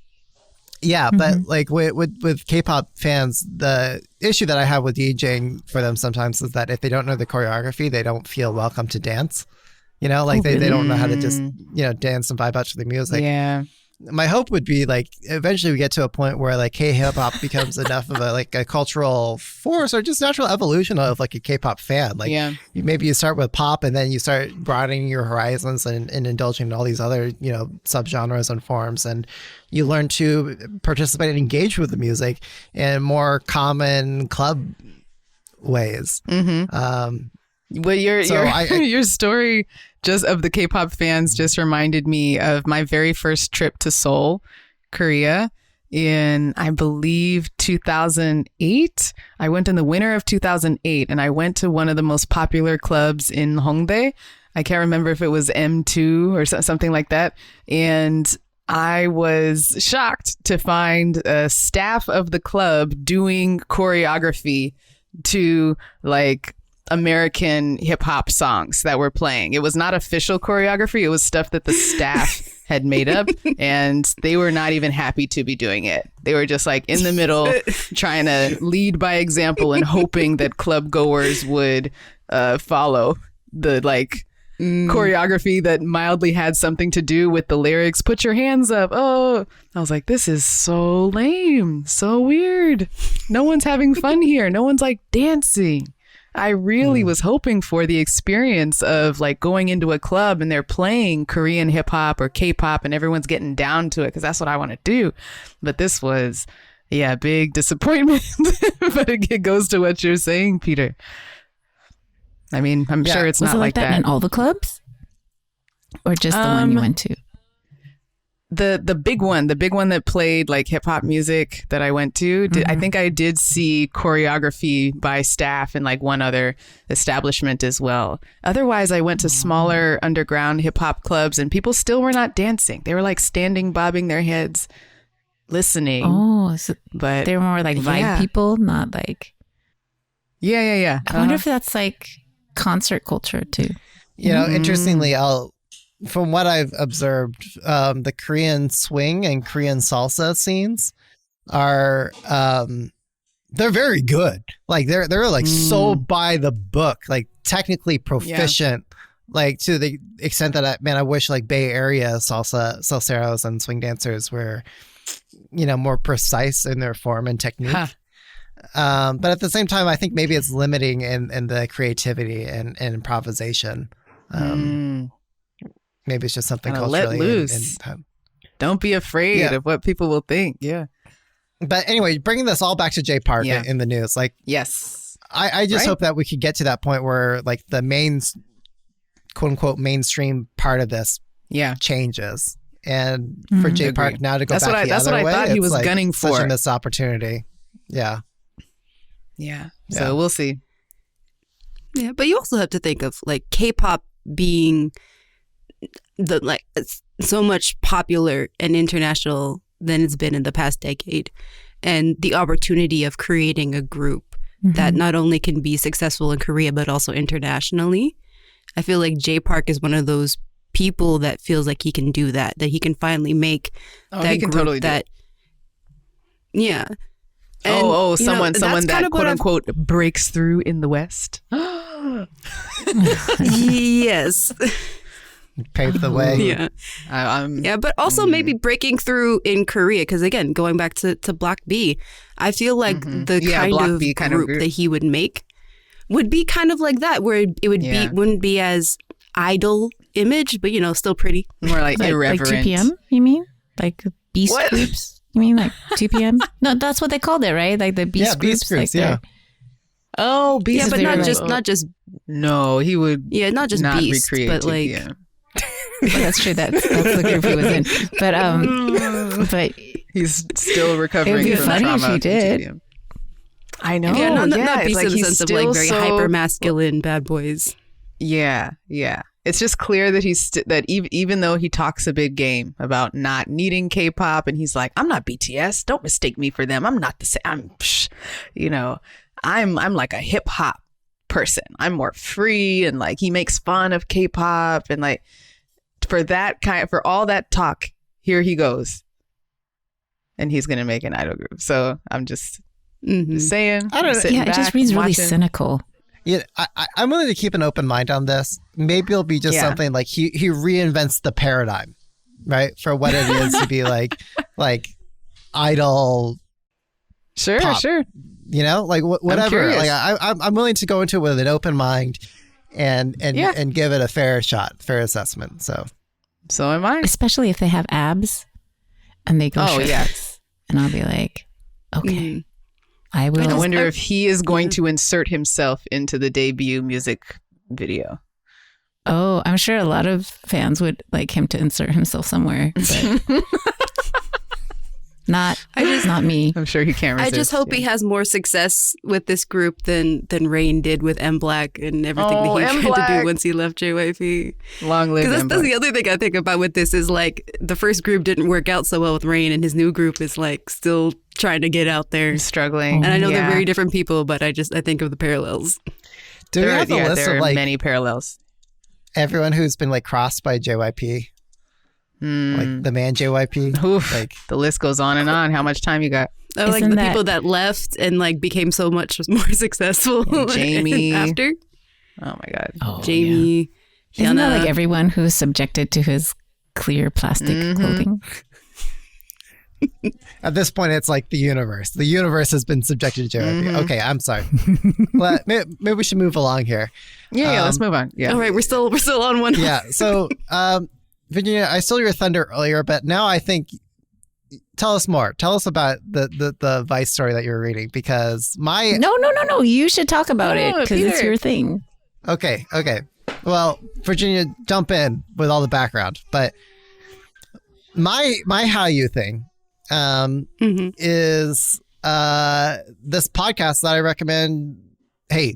Speaker 1: Yeah, but like with K-pop fans, the issue that I have with DJing for them sometimes is that if they don't know the choreography, they don't feel welcome to dance. They don't know how to just dance and vibe out to the music.
Speaker 2: Yeah.
Speaker 1: My hope would be like eventually we get to a point where like K-hip hop becomes enough of a cultural force or just natural evolution of like a K-pop fan. Like maybe you start with pop and then you start broadening your horizons and indulging in all these other subgenres and forms, and you learn to participate and engage with the music in more common club ways.
Speaker 2: Well, your story just of the K-pop fans just reminded me of my very first trip to Seoul, Korea, in, I believe, 2008. I went in the winter of 2008, and I went to one of the most popular clubs in Hongdae. I can't remember if it was M2 or something like that. And I was shocked to find a staff of the club doing choreography to like American hip hop songs that were playing. It was not official choreography. It was stuff that the staff had made up, and they were not even happy to be doing it. They were just like in the middle trying to lead by example and hoping that club goers would follow the like choreography that mildly had something to do with the lyrics. Put your hands up. Oh, I was like, this is so lame, so weird. No one's having fun here. No one's like dancing. I really was hoping for the experience of like going into a club and they're playing Korean hip hop or K-pop and everyone's getting down to it because that's what I want to do. But this was, big disappointment. But it goes to what you're saying, Peter. I mean, I'm sure it's
Speaker 3: was
Speaker 2: not
Speaker 3: it like that in all the clubs, or just the one you went to?
Speaker 2: the big one that played like hip hop music that I went to, I think I did see choreography by staff in like one other establishment as well. Otherwise, I went to smaller underground hip hop clubs and people still were not dancing. They were like standing, bobbing their heads, listening.
Speaker 3: Oh, so
Speaker 2: but
Speaker 3: they were more like vibe people, not like.
Speaker 2: Yeah.
Speaker 3: I wonder if that's like concert culture too.
Speaker 1: You know, interestingly, from what I've observed, the Korean swing and Korean salsa scenes are they're very good. Like they're like so by the book, like technically proficient. Like to the extent that I wish like Bay Area salseros and swing dancers were, you know, more precise in their form and technique. But at the same time, I think maybe it's limiting in the creativity and improvisation. Maybe it's just something
Speaker 2: Kinda
Speaker 1: culturally.
Speaker 2: let loose. Don't be afraid of what people will think. Yeah.
Speaker 1: But anyway, bringing this all back to Jay Park in the news, like,
Speaker 2: yes,
Speaker 1: I just hope that we could get to that point where like the quote unquote mainstream part of this changes. And for Jay Park now to go back the other way,
Speaker 2: that's what I thought he was like gunning for.
Speaker 1: Such a missed opportunity. Yeah.
Speaker 2: So we'll see.
Speaker 4: Yeah, but you also have to think of like K-pop being so much popular and international than it's been in the past decade, and the opportunity of creating a group that not only can be successful in Korea but also internationally. I feel like Jay Park is one of those people that feels like he can do that he can finally make that
Speaker 2: he can
Speaker 4: group
Speaker 2: totally
Speaker 4: that
Speaker 2: And, someone that quote unquote breaks through in the West.
Speaker 4: Yes.
Speaker 1: Pave the way.
Speaker 4: Yeah. But also maybe breaking through in Korea, because again, going back to Block B, I feel like the kind of group that he would make would be kind of like that, where it would wouldn't be as idol image, but you know, still pretty.
Speaker 2: More like irreverent.
Speaker 3: Like 2PM, you mean? Like beast groups? You mean like 2PM? No, that's what they called it, right? Like the beast groups.
Speaker 1: Beast groups,
Speaker 2: Oh, beast.
Speaker 4: Yeah, but not just.
Speaker 2: No, he would.
Speaker 4: Yeah, not just
Speaker 2: not
Speaker 4: beast,
Speaker 2: recreate
Speaker 4: but like.
Speaker 3: Well, that's true. That's the group he was in. But
Speaker 2: he's still recovering.
Speaker 3: It'd be
Speaker 2: from
Speaker 3: funny
Speaker 2: trauma
Speaker 3: if he did.
Speaker 2: TPM. I know.
Speaker 4: Yeah, not
Speaker 2: it's
Speaker 4: beast
Speaker 2: like
Speaker 4: in the
Speaker 2: he's
Speaker 4: sense of like very
Speaker 2: so
Speaker 4: hyper masculine bad boys.
Speaker 2: Yeah. It's just clear that even though he talks a big game about not needing K-pop, and he's like, I'm not BTS. Don't mistake me for them. I'm not the same. I'm like a hip hop person. I'm more free, and like he makes fun of K-pop, and like for all that talk, here he goes, and he's gonna make an idol group. So I'm just saying. I don't know.
Speaker 3: Yeah, it just reads really cynical.
Speaker 1: Yeah, I'm willing to keep an open mind on this. Maybe it'll be just something like he reinvents the paradigm, right, for what it is to be like idol.
Speaker 2: Sure.
Speaker 1: You know, like whatever. Like I'm willing to go into it with an open mind and give it a fair assessment.
Speaker 2: So am I.
Speaker 3: Especially if they have abs and they go shirtless. And I'll be like, okay. I will.
Speaker 2: I wonder if he is going to insert himself into the debut music video.
Speaker 3: Oh, I'm sure a lot of fans would like him to insert himself somewhere, but not me.
Speaker 2: I'm sure he can't resist.
Speaker 4: I just hope he has more success with this group than Rain did with M Black and everything that he tried to do once he left JYP.
Speaker 2: Long live M Black.
Speaker 4: That's the other thing I think about with this is like the first group didn't work out so well with Rain, and his new group is like still trying to get out there,
Speaker 2: struggling.
Speaker 4: And I know they're very different people, but I think of the parallels.
Speaker 1: Do we have a list of like
Speaker 2: many parallels?
Speaker 1: Everyone who's been like crossed by JYP, like the man JYP.
Speaker 2: Oof,
Speaker 1: like
Speaker 2: the list goes on and on. How much time you got?
Speaker 4: Oh, like the people that left and like became so much more successful.
Speaker 2: Jamie
Speaker 4: after.
Speaker 2: Oh my God.
Speaker 4: Oh, Jamie.
Speaker 3: Yeah. Isn't that like everyone who's subjected to his clear plastic clothing?
Speaker 1: At this point, it's like the universe. The universe has been subjected to JYP. Okay, I'm sorry. Well, maybe we should move along here.
Speaker 2: Yeah, let's move on. Yeah.
Speaker 4: All right, we're still on one.
Speaker 1: Yeah. So, Virginia, I stole your thunder earlier, but now I think tell us more. Tell us about the Vice story that you were reading, because
Speaker 3: No. You should talk about it because it's your thing.
Speaker 1: Okay. Well, Virginia, jump in with all the background, but my HALLYU thing is this podcast that I recommend. Hey,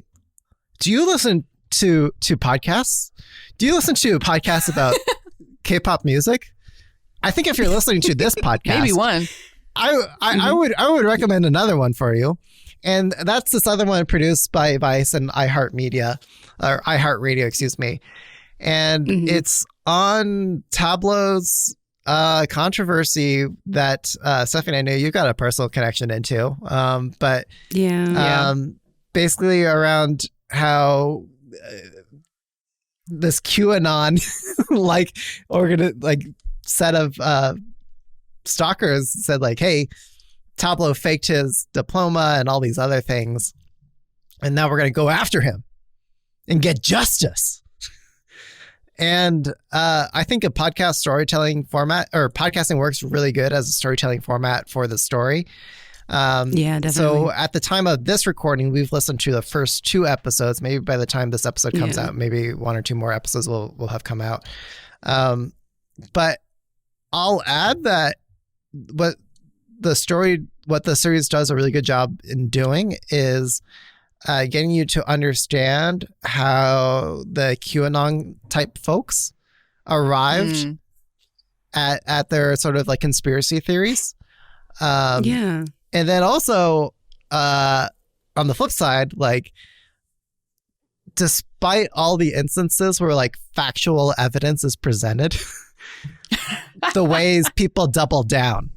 Speaker 1: do you listen to podcasts? Do you listen to podcasts about K-pop music? I think if you're listening to this podcast,
Speaker 2: Maybe one.
Speaker 1: I would recommend another one for you. And that's this other one produced by Vice and iHeartMedia, or iHeartRadio, excuse me. And it's on Tablo's controversy that Stephanie, I know you got a personal connection into. But basically around how this QAnon set of stalkers said like, hey, Tablo faked his diploma and all these other things, and now we're going to go after him and get justice. And I think a podcast storytelling format, or podcasting, works really good as a storytelling format for the story. Definitely. So at the time of this recording, we've listened to the first 2 episodes. Maybe by the time this episode comes out, maybe 1 or 2 more episodes will have come out. But I'll add that what the series does a really good job in doing is getting you to understand how the QAnon type folks arrived at their sort of like conspiracy theories. And then also on the flip side, like, despite all the instances where like factual evidence is presented, the ways people double down.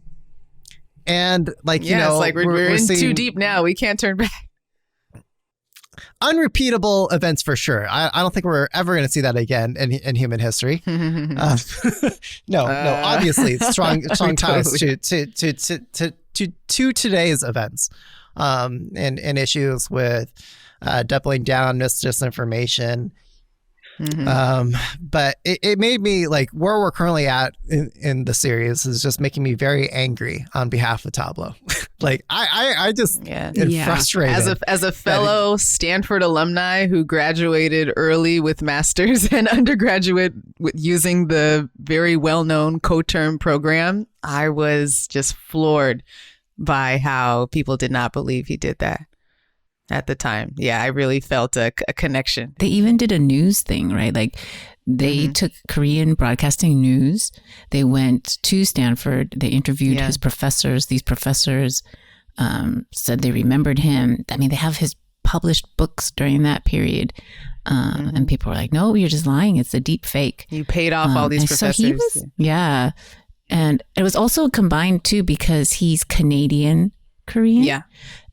Speaker 1: And like, you know,
Speaker 2: it's like we're in too deep now. We can't turn back.
Speaker 1: Unrepeatable events for sure. I don't think we're ever going to see that again in human history. No, obviously strong ties to today's events, and issues with doubling down, disinformation. But it made me like where we're currently at in the series is just making me very angry on behalf of Tablo. Like I just am frustrated.
Speaker 2: As a fellow Stanford alumni who graduated early with masters and undergraduate using the very well-known co-term program, I was just floored by how people did not believe he did that at the time. Yeah, I really felt a connection.
Speaker 3: They even did a news thing, right? Like they took Korean broadcasting news. They went to Stanford. They interviewed his professors. These professors said they remembered him. I mean, they have his published books during that period. And people were like, no, you're just lying. It's a deep fake.
Speaker 2: You paid off all these professors.
Speaker 3: So he was, and it was also combined too because he's Canadian Korean. Yeah.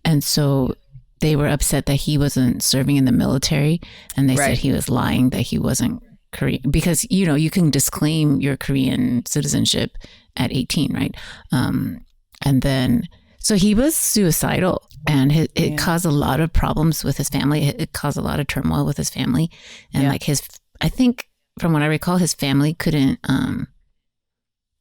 Speaker 3: And so they were upset that he wasn't serving in the military, and they said he was lying that he wasn't Korean, because, you know, you can disclaim your Korean citizenship at 18, right? And then, so he was suicidal, and it caused a lot of problems with his family. It caused a lot of turmoil with his family. And like I think from what I recall, his family couldn't,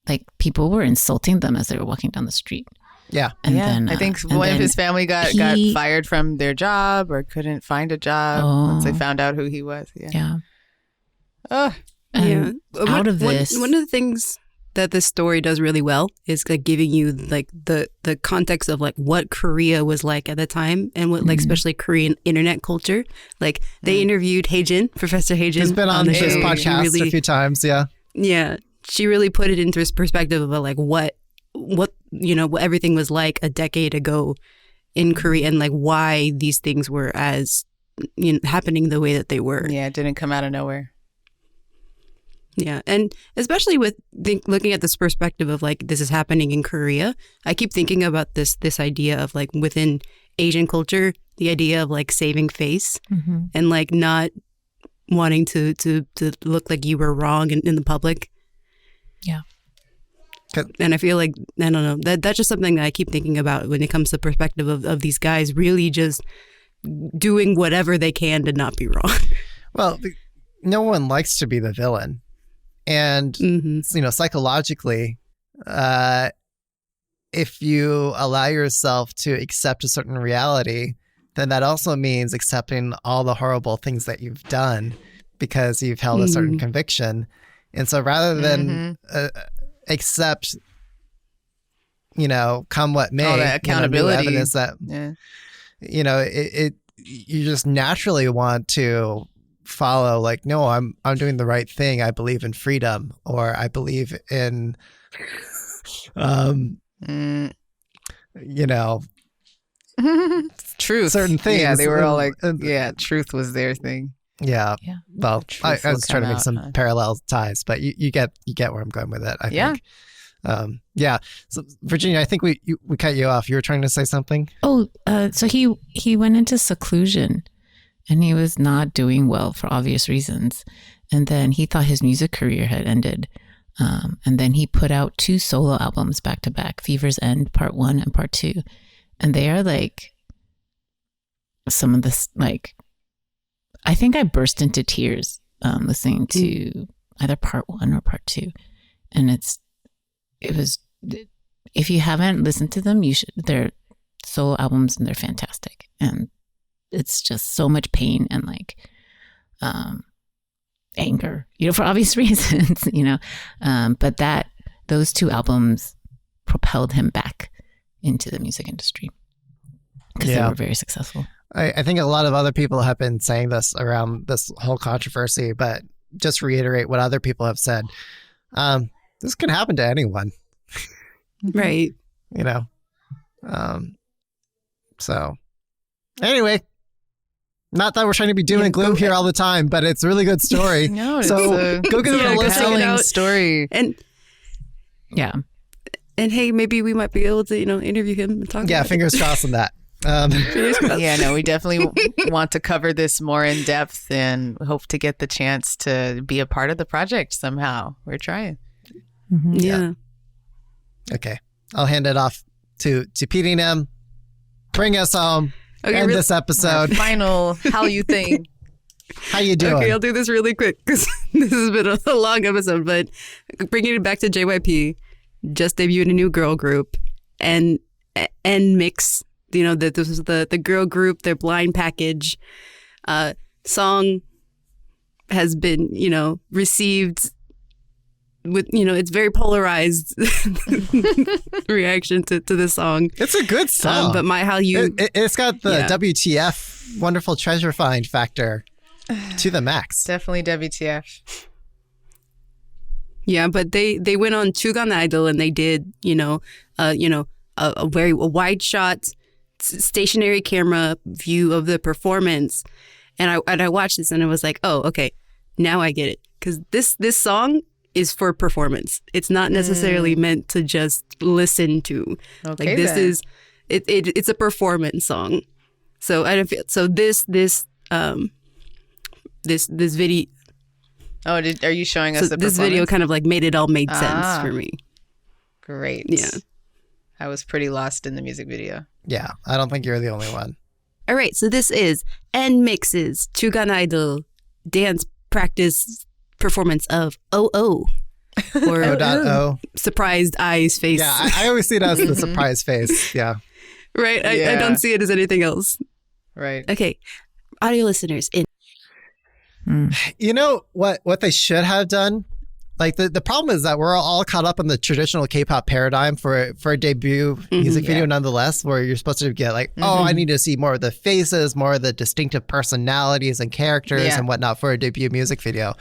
Speaker 3: like people were insulting them as they were walking down the street.
Speaker 1: Yeah.
Speaker 3: And then
Speaker 2: I think one of his family got fired from their job or couldn't find a job once they found out who he was. Yeah.
Speaker 3: Out of this,
Speaker 4: one of the things that this story does really well is like giving you like the context of like what Korea was like at the time, and what like especially Korean internet culture. Like they interviewed Haejin, Professor Haejin.
Speaker 1: He's been on this podcast a few times. Yeah.
Speaker 4: She really put it into perspective of like what you know, what everything was like a decade ago in Korea, and like why these things were as, you know, happening the way that they were.
Speaker 2: Yeah, it didn't come out of nowhere.
Speaker 4: Yeah, and especially with looking at this perspective of like this is happening in Korea, I keep thinking about this idea of like within Asian culture, the idea of like saving face and like not wanting to look like you were wrong in the public.
Speaker 3: Yeah.
Speaker 4: And I feel like, I don't know, that's just something that I keep thinking about when it comes to the perspective of these guys really just doing whatever they can to not be wrong.
Speaker 1: Well, no one likes to be the villain. And, you know, psychologically, if you allow yourself to accept a certain reality, then that also means accepting all the horrible things that you've done because you've held a certain conviction. And so rather than accept, come what may,
Speaker 2: All that accountability.
Speaker 1: New evidence that, you just naturally want to follow, like, no, I'm doing the right thing. I believe in freedom, or I believe in,
Speaker 2: truth.
Speaker 1: certain things.
Speaker 2: Yeah, they were all like, truth was their thing.
Speaker 1: Yeah.
Speaker 3: Yeah.
Speaker 1: Well, I
Speaker 2: Truth will
Speaker 1: was trying to
Speaker 2: come
Speaker 1: make
Speaker 2: out,
Speaker 1: some
Speaker 2: huh?
Speaker 1: parallel ties, but you get where I'm going with it, I
Speaker 2: Yeah.
Speaker 1: think. So Virginia, I think we cut you off. You were trying to say something?
Speaker 3: Oh, so he went into seclusion, and he was not doing well for obvious reasons. And then he thought his music career had ended. And then he put out 2 solo albums back to back, Fever's End Part 1 and Part 2. And they are like some of this, like, I think I burst into tears listening to either Part 1 or Part 2. And it was, if you haven't listened to them, you should. They're solo albums and they're fantastic. And it's just so much pain and like anger, for obvious reasons, but those 2 albums propelled him back into the music industry because they were very successful.
Speaker 1: I think a lot of other people have been saying this around this whole controversy, but just reiterate what other people have said. This can happen to anyone.
Speaker 4: Right.
Speaker 1: So anyway, not that we're trying to be doom and gloom here all the time, but it's a really good story.
Speaker 2: No,
Speaker 1: so go give it a listen.
Speaker 2: Compelling story.
Speaker 4: And
Speaker 3: Yeah.
Speaker 4: and hey, maybe we might be able to, interview him and talk.
Speaker 1: Yeah,
Speaker 4: about
Speaker 1: fingers crossed on that.
Speaker 2: Yeah, no, we definitely want to cover this more in depth and hope to get the chance to be a part of the project somehow. We're trying.
Speaker 3: Mm-hmm.
Speaker 4: Yeah.
Speaker 1: Okay, I'll hand it off to Pete and M. Bring us home.
Speaker 4: Okay,
Speaker 1: End this episode.
Speaker 2: Our final HALLYU thing.
Speaker 1: How you doing?
Speaker 4: Okay, I'll do this really quick because this has been a long episode. But bringing it back to JYP, just debuted a new girl group, and NMIXX. This was the girl group, their blind package song has been, received with, it's very polarized reaction to the song.
Speaker 1: It's a good song.
Speaker 4: But my HALLYU...
Speaker 1: It's got the WTF wonderful treasure find factor to the max.
Speaker 2: Definitely WTF.
Speaker 4: Yeah, but they went on Chugan Idol and they did, a very wide shot, stationary camera view of the performance, and I watched this and I was like, oh, okay, now I get it, because this song is for performance. It's not necessarily meant to just listen to.
Speaker 2: Okay,
Speaker 4: like this
Speaker 2: then.
Speaker 4: is it's a performance song. So I don't feel so this video.
Speaker 2: Oh, are you showing us
Speaker 4: So
Speaker 2: the
Speaker 4: this video
Speaker 2: performance?
Speaker 4: kind of like made sense for me.
Speaker 2: Great.
Speaker 4: Yeah.
Speaker 2: I was pretty lost in the music video.
Speaker 1: Yeah, I don't think you're the only one.
Speaker 4: All right, so this is NMIXX's Chugan Idol dance practice performance of O.O. or
Speaker 1: O.O.
Speaker 4: surprised eyes face.
Speaker 1: Yeah, I always see it as the surprise face. Yeah.
Speaker 4: Right, I
Speaker 2: Yeah.
Speaker 4: don't see it as anything else.
Speaker 2: Right.
Speaker 4: Okay, audio listeners,
Speaker 1: You know what they should have done? Like the problem is that we're all caught up in the traditional K-pop paradigm for a debut music video, nonetheless, where you're supposed to get like, oh, I need to see more of the faces, more of the distinctive personalities and characters and whatnot for a debut music video.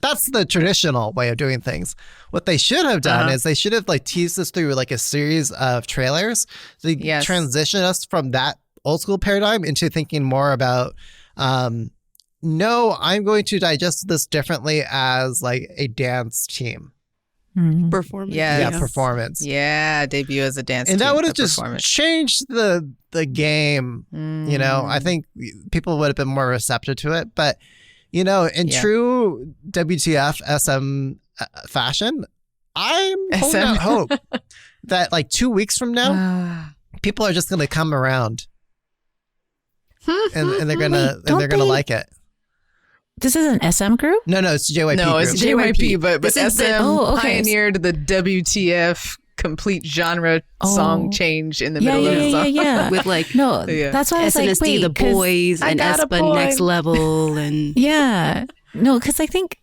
Speaker 1: That's the traditional way of doing things. What they should have done is they should have like teased us through like a series of trailers to transition us from that old school paradigm into thinking more about no, I'm going to digest this differently as like a dance team.
Speaker 4: performance.
Speaker 2: Yes.
Speaker 1: Yeah, performance.
Speaker 2: Yeah, debut as a dance
Speaker 1: And
Speaker 2: team,
Speaker 1: that would
Speaker 2: a
Speaker 1: have just
Speaker 2: performance.
Speaker 1: changed the game. You know, I think people would have been more receptive to it. But, you know, in true WTF SM fashion, I'm holding out hope that like 2 weeks from now, people are just going to come around and they're gonna like it.
Speaker 3: This is an SM group?
Speaker 1: No, it's JYP.
Speaker 2: No, it's
Speaker 1: group.
Speaker 2: JYP, but
Speaker 4: This is
Speaker 2: SM
Speaker 4: the-
Speaker 2: pioneered the WTF complete genre song change in the middle of the song.
Speaker 3: Yeah.
Speaker 4: With like
Speaker 3: No, that's why I was like,
Speaker 4: SNSD,
Speaker 3: wait,
Speaker 4: the
Speaker 3: 'cause
Speaker 4: boys,
Speaker 2: I
Speaker 4: and
Speaker 2: got a
Speaker 4: aespa
Speaker 2: boy.
Speaker 4: next level, and
Speaker 3: Yeah. No, because I think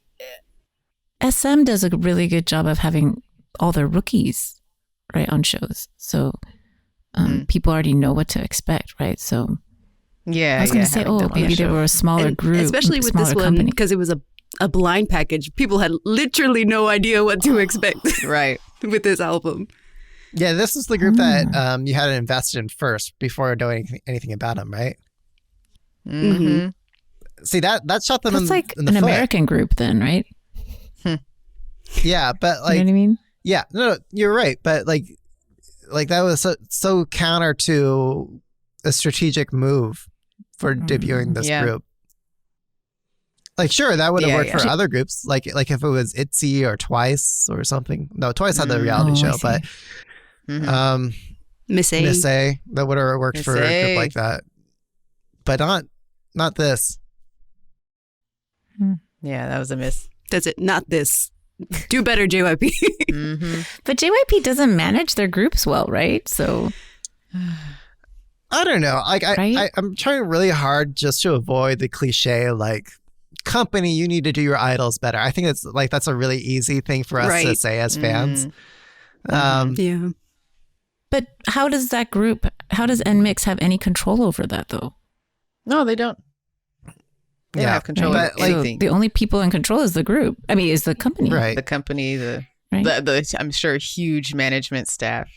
Speaker 3: SM does a really good job of having all their rookies, right, on shows. So people already know what to expect, right? So
Speaker 2: Yeah,
Speaker 3: I was going to say, maybe they were a smaller group,
Speaker 4: especially with this one because it was a blind package. People had literally no idea what to expect.
Speaker 2: Right.
Speaker 4: With this album.
Speaker 1: Yeah, this is the group that you had to invest in first before doing anything about them, right?
Speaker 2: Mm-hmm.
Speaker 1: See, that shot them
Speaker 3: That's like
Speaker 1: in the
Speaker 3: an
Speaker 1: foot.
Speaker 3: American group then, right?
Speaker 1: Yeah, but like,
Speaker 3: you know what I mean?
Speaker 1: yeah, no, you're right. But like that was so counter to a strategic move for debuting this group. Like, sure, that would have worked for other groups. Like if it was ITZY or Twice or something. No, Twice had the reality show, but
Speaker 4: Miss A.
Speaker 1: Miss A, that would have worked
Speaker 2: Miss
Speaker 1: for a
Speaker 2: A.
Speaker 1: group like that. But not this.
Speaker 2: Yeah, that was a miss.
Speaker 4: That's it. Not this. Do better, JYP.
Speaker 3: But JYP doesn't manage their groups well, right? So
Speaker 1: I don't know. Like
Speaker 3: Right?
Speaker 1: I'm trying really hard just to avoid the cliche like company, you need to do your idols better. I think it's like that's a really easy thing for us to say as fans.
Speaker 4: Yeah.
Speaker 3: but how does NMIXX have any control over that though?
Speaker 2: No, they don't. They don't have control over
Speaker 1: but, like,
Speaker 3: So
Speaker 2: anything.
Speaker 3: the only people in control is the group. I mean, is the company.
Speaker 1: Right.
Speaker 2: The company, the
Speaker 3: Right.
Speaker 2: I'm sure huge management staff,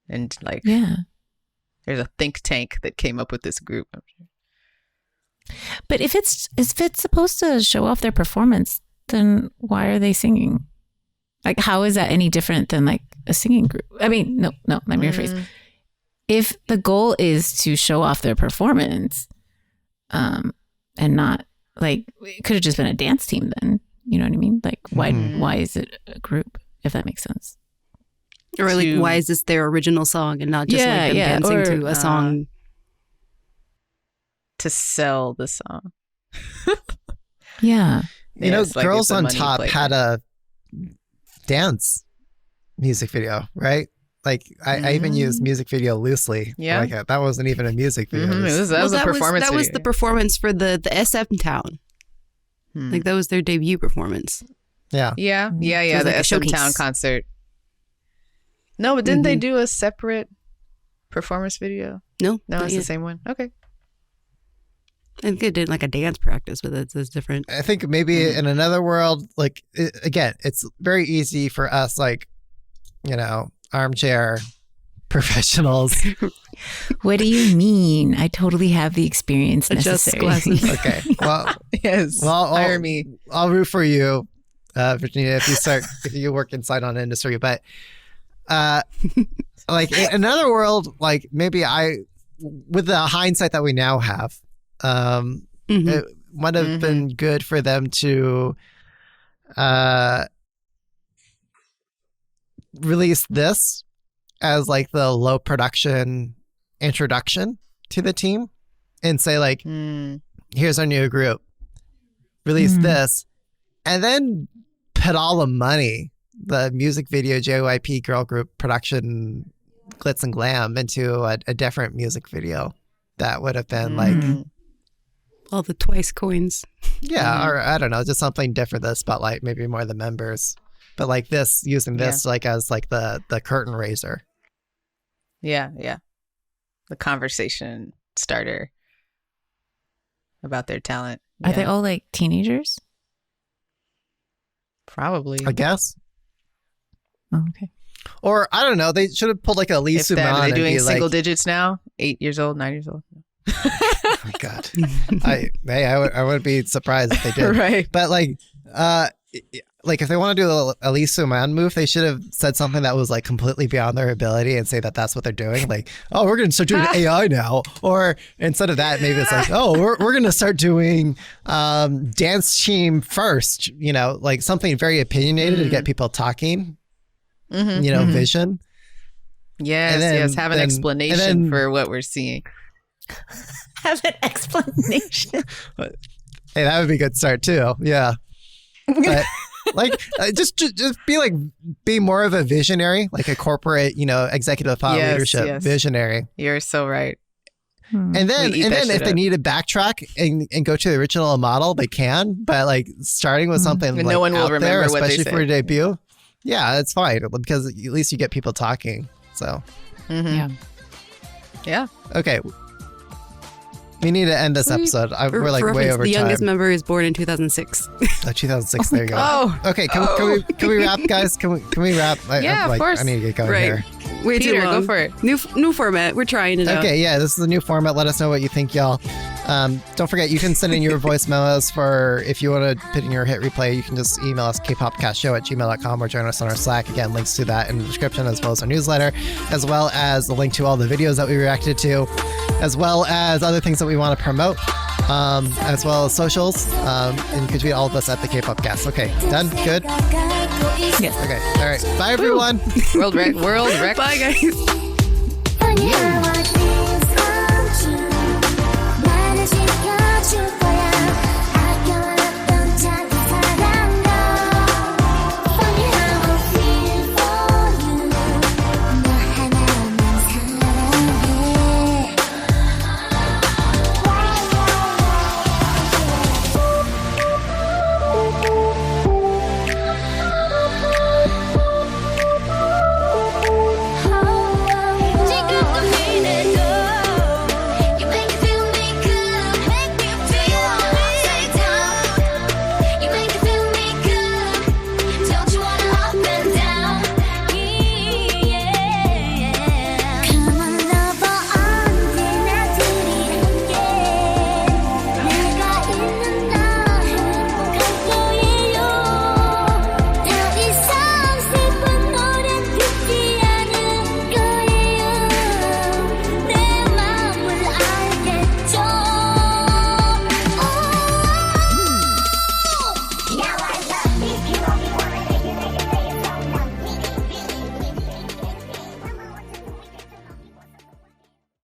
Speaker 2: and like
Speaker 3: Yeah.
Speaker 2: there's a think tank that came up with this group. I'm sure.
Speaker 3: But if it's supposed to show off their performance, then why are they singing? Like, how is that any different than like a singing group? I mean, no, let me rephrase. If the goal is to show off their performance, and not like, it could have just been a dance team then, you know what I mean? Like, why is it a group, if that makes sense?
Speaker 4: Or like, why is this their original song and not just like them dancing to a song?
Speaker 2: To sell the song.
Speaker 3: Yeah.
Speaker 1: You know,
Speaker 2: it's like
Speaker 1: Girls
Speaker 2: it's a
Speaker 1: on
Speaker 2: money
Speaker 1: Top
Speaker 2: play.
Speaker 1: had a dance music video, right? Like I even used music video loosely.
Speaker 2: Yeah.
Speaker 1: Like that wasn't even a music video.
Speaker 2: That was a performance
Speaker 4: That was
Speaker 2: video.
Speaker 4: the performance for the SM Town. Like that was their debut performance.
Speaker 1: Yeah.
Speaker 2: Yeah,
Speaker 4: was
Speaker 2: the
Speaker 4: like a
Speaker 2: SM
Speaker 4: showcase.
Speaker 2: Town concert. No, but didn't they do a separate performance video?
Speaker 4: No,
Speaker 2: No,
Speaker 4: not
Speaker 2: it's
Speaker 4: yet.
Speaker 2: the same one. Okay.
Speaker 4: I think they did like a dance practice, but it's different.
Speaker 1: I think maybe in another world, like again, it's very easy for us, like, you know, armchair professionals.
Speaker 3: What do you mean? I totally have the experience
Speaker 4: Adjust
Speaker 3: necessary.
Speaker 4: glasses.
Speaker 1: Okay. Well,
Speaker 2: Yes.
Speaker 1: hire
Speaker 2: me.
Speaker 1: I'll root for you, Virginia, if you work inside on industry. But like in another world, like maybe with the hindsight that we now have, it might have been good for them to release this as like the low production introduction to the team and say like, here's our new group, release this, and then put all the money, the music video, JYP girl group production, glitz and glam, into a different music video that would have been like,
Speaker 4: All the Twice coins.
Speaker 1: yeah, or I don't know, just something different that spotlight maybe more the members, but like this, using this like as like the curtain raiser.
Speaker 2: Yeah. The conversation starter about their talent.
Speaker 3: Are they
Speaker 2: Yeah.
Speaker 3: all like teenagers?
Speaker 2: Probably.
Speaker 1: I guess.
Speaker 3: Oh, okay.
Speaker 1: Or I don't know, they should have pulled like a Lee
Speaker 2: If that,
Speaker 1: Suman
Speaker 2: are they
Speaker 1: and
Speaker 2: doing
Speaker 1: be
Speaker 2: single
Speaker 1: like,
Speaker 2: digits now? 8 years old, 9 years old?
Speaker 1: oh my God. I wouldn't be surprised if they did.
Speaker 2: Right.
Speaker 1: But like if they want to do a Lee Suman move, they should have said something that was like completely beyond their ability and say that that's what they're doing. Like, oh, we're going to start doing AI now. Or instead of that, maybe it's like, oh, we're going to start doing dance team first, you know, like something very opinionated to get people talking, you know, vision.
Speaker 2: Yes,
Speaker 1: And then-
Speaker 2: have an
Speaker 1: then-
Speaker 2: explanation
Speaker 1: and then-
Speaker 2: for what we're seeing.
Speaker 3: Have an explanation.
Speaker 1: Hey, that would be a good start too. Yeah. But like, just be more of a visionary, like a corporate, you know, executive thought leadership visionary.
Speaker 2: You're so right.
Speaker 1: And then
Speaker 2: We eat that
Speaker 1: if
Speaker 2: shit
Speaker 1: they
Speaker 2: up.
Speaker 1: need to backtrack and go to the original model, they can. But like starting with something
Speaker 2: And
Speaker 1: like
Speaker 2: no one will
Speaker 1: out there,
Speaker 2: remember what they
Speaker 1: especially for a
Speaker 2: said.
Speaker 1: debut. Yeah, it's fine because at least you get people talking. So,
Speaker 3: Yeah.
Speaker 2: Yeah.
Speaker 1: okay. We need to end this episode. We're like way over
Speaker 4: the
Speaker 1: time.
Speaker 4: youngest member is born in 2006.
Speaker 1: Oh, 2006. There you go.
Speaker 2: Oh.
Speaker 1: Okay. Can we wrap, guys? Can we wrap?
Speaker 2: Yeah, of course.
Speaker 1: I need to get going
Speaker 4: Right.
Speaker 1: here.
Speaker 4: Way
Speaker 2: Peter,
Speaker 4: too long.
Speaker 2: go for it.
Speaker 4: New format. We're trying it out.
Speaker 1: Okay, yeah, this is a new format. Let us know what you think, y'all. Don't forget, you can send in your voice memos for if you want to put in your hit replay. You can just email us kpopcastshow@gmail.com or join us on our Slack. Again, links to that in the description, as well as our newsletter, as well as the link to all the videos that we reacted to, as well as other things that we want to promote, as well as socials. And you can tweet all of us at the Kpopcast. Okay, done? Good?
Speaker 3: Yes.
Speaker 1: Okay, all right. Bye, everyone.
Speaker 2: World record.
Speaker 4: Bye, guys.
Speaker 7: Yeah.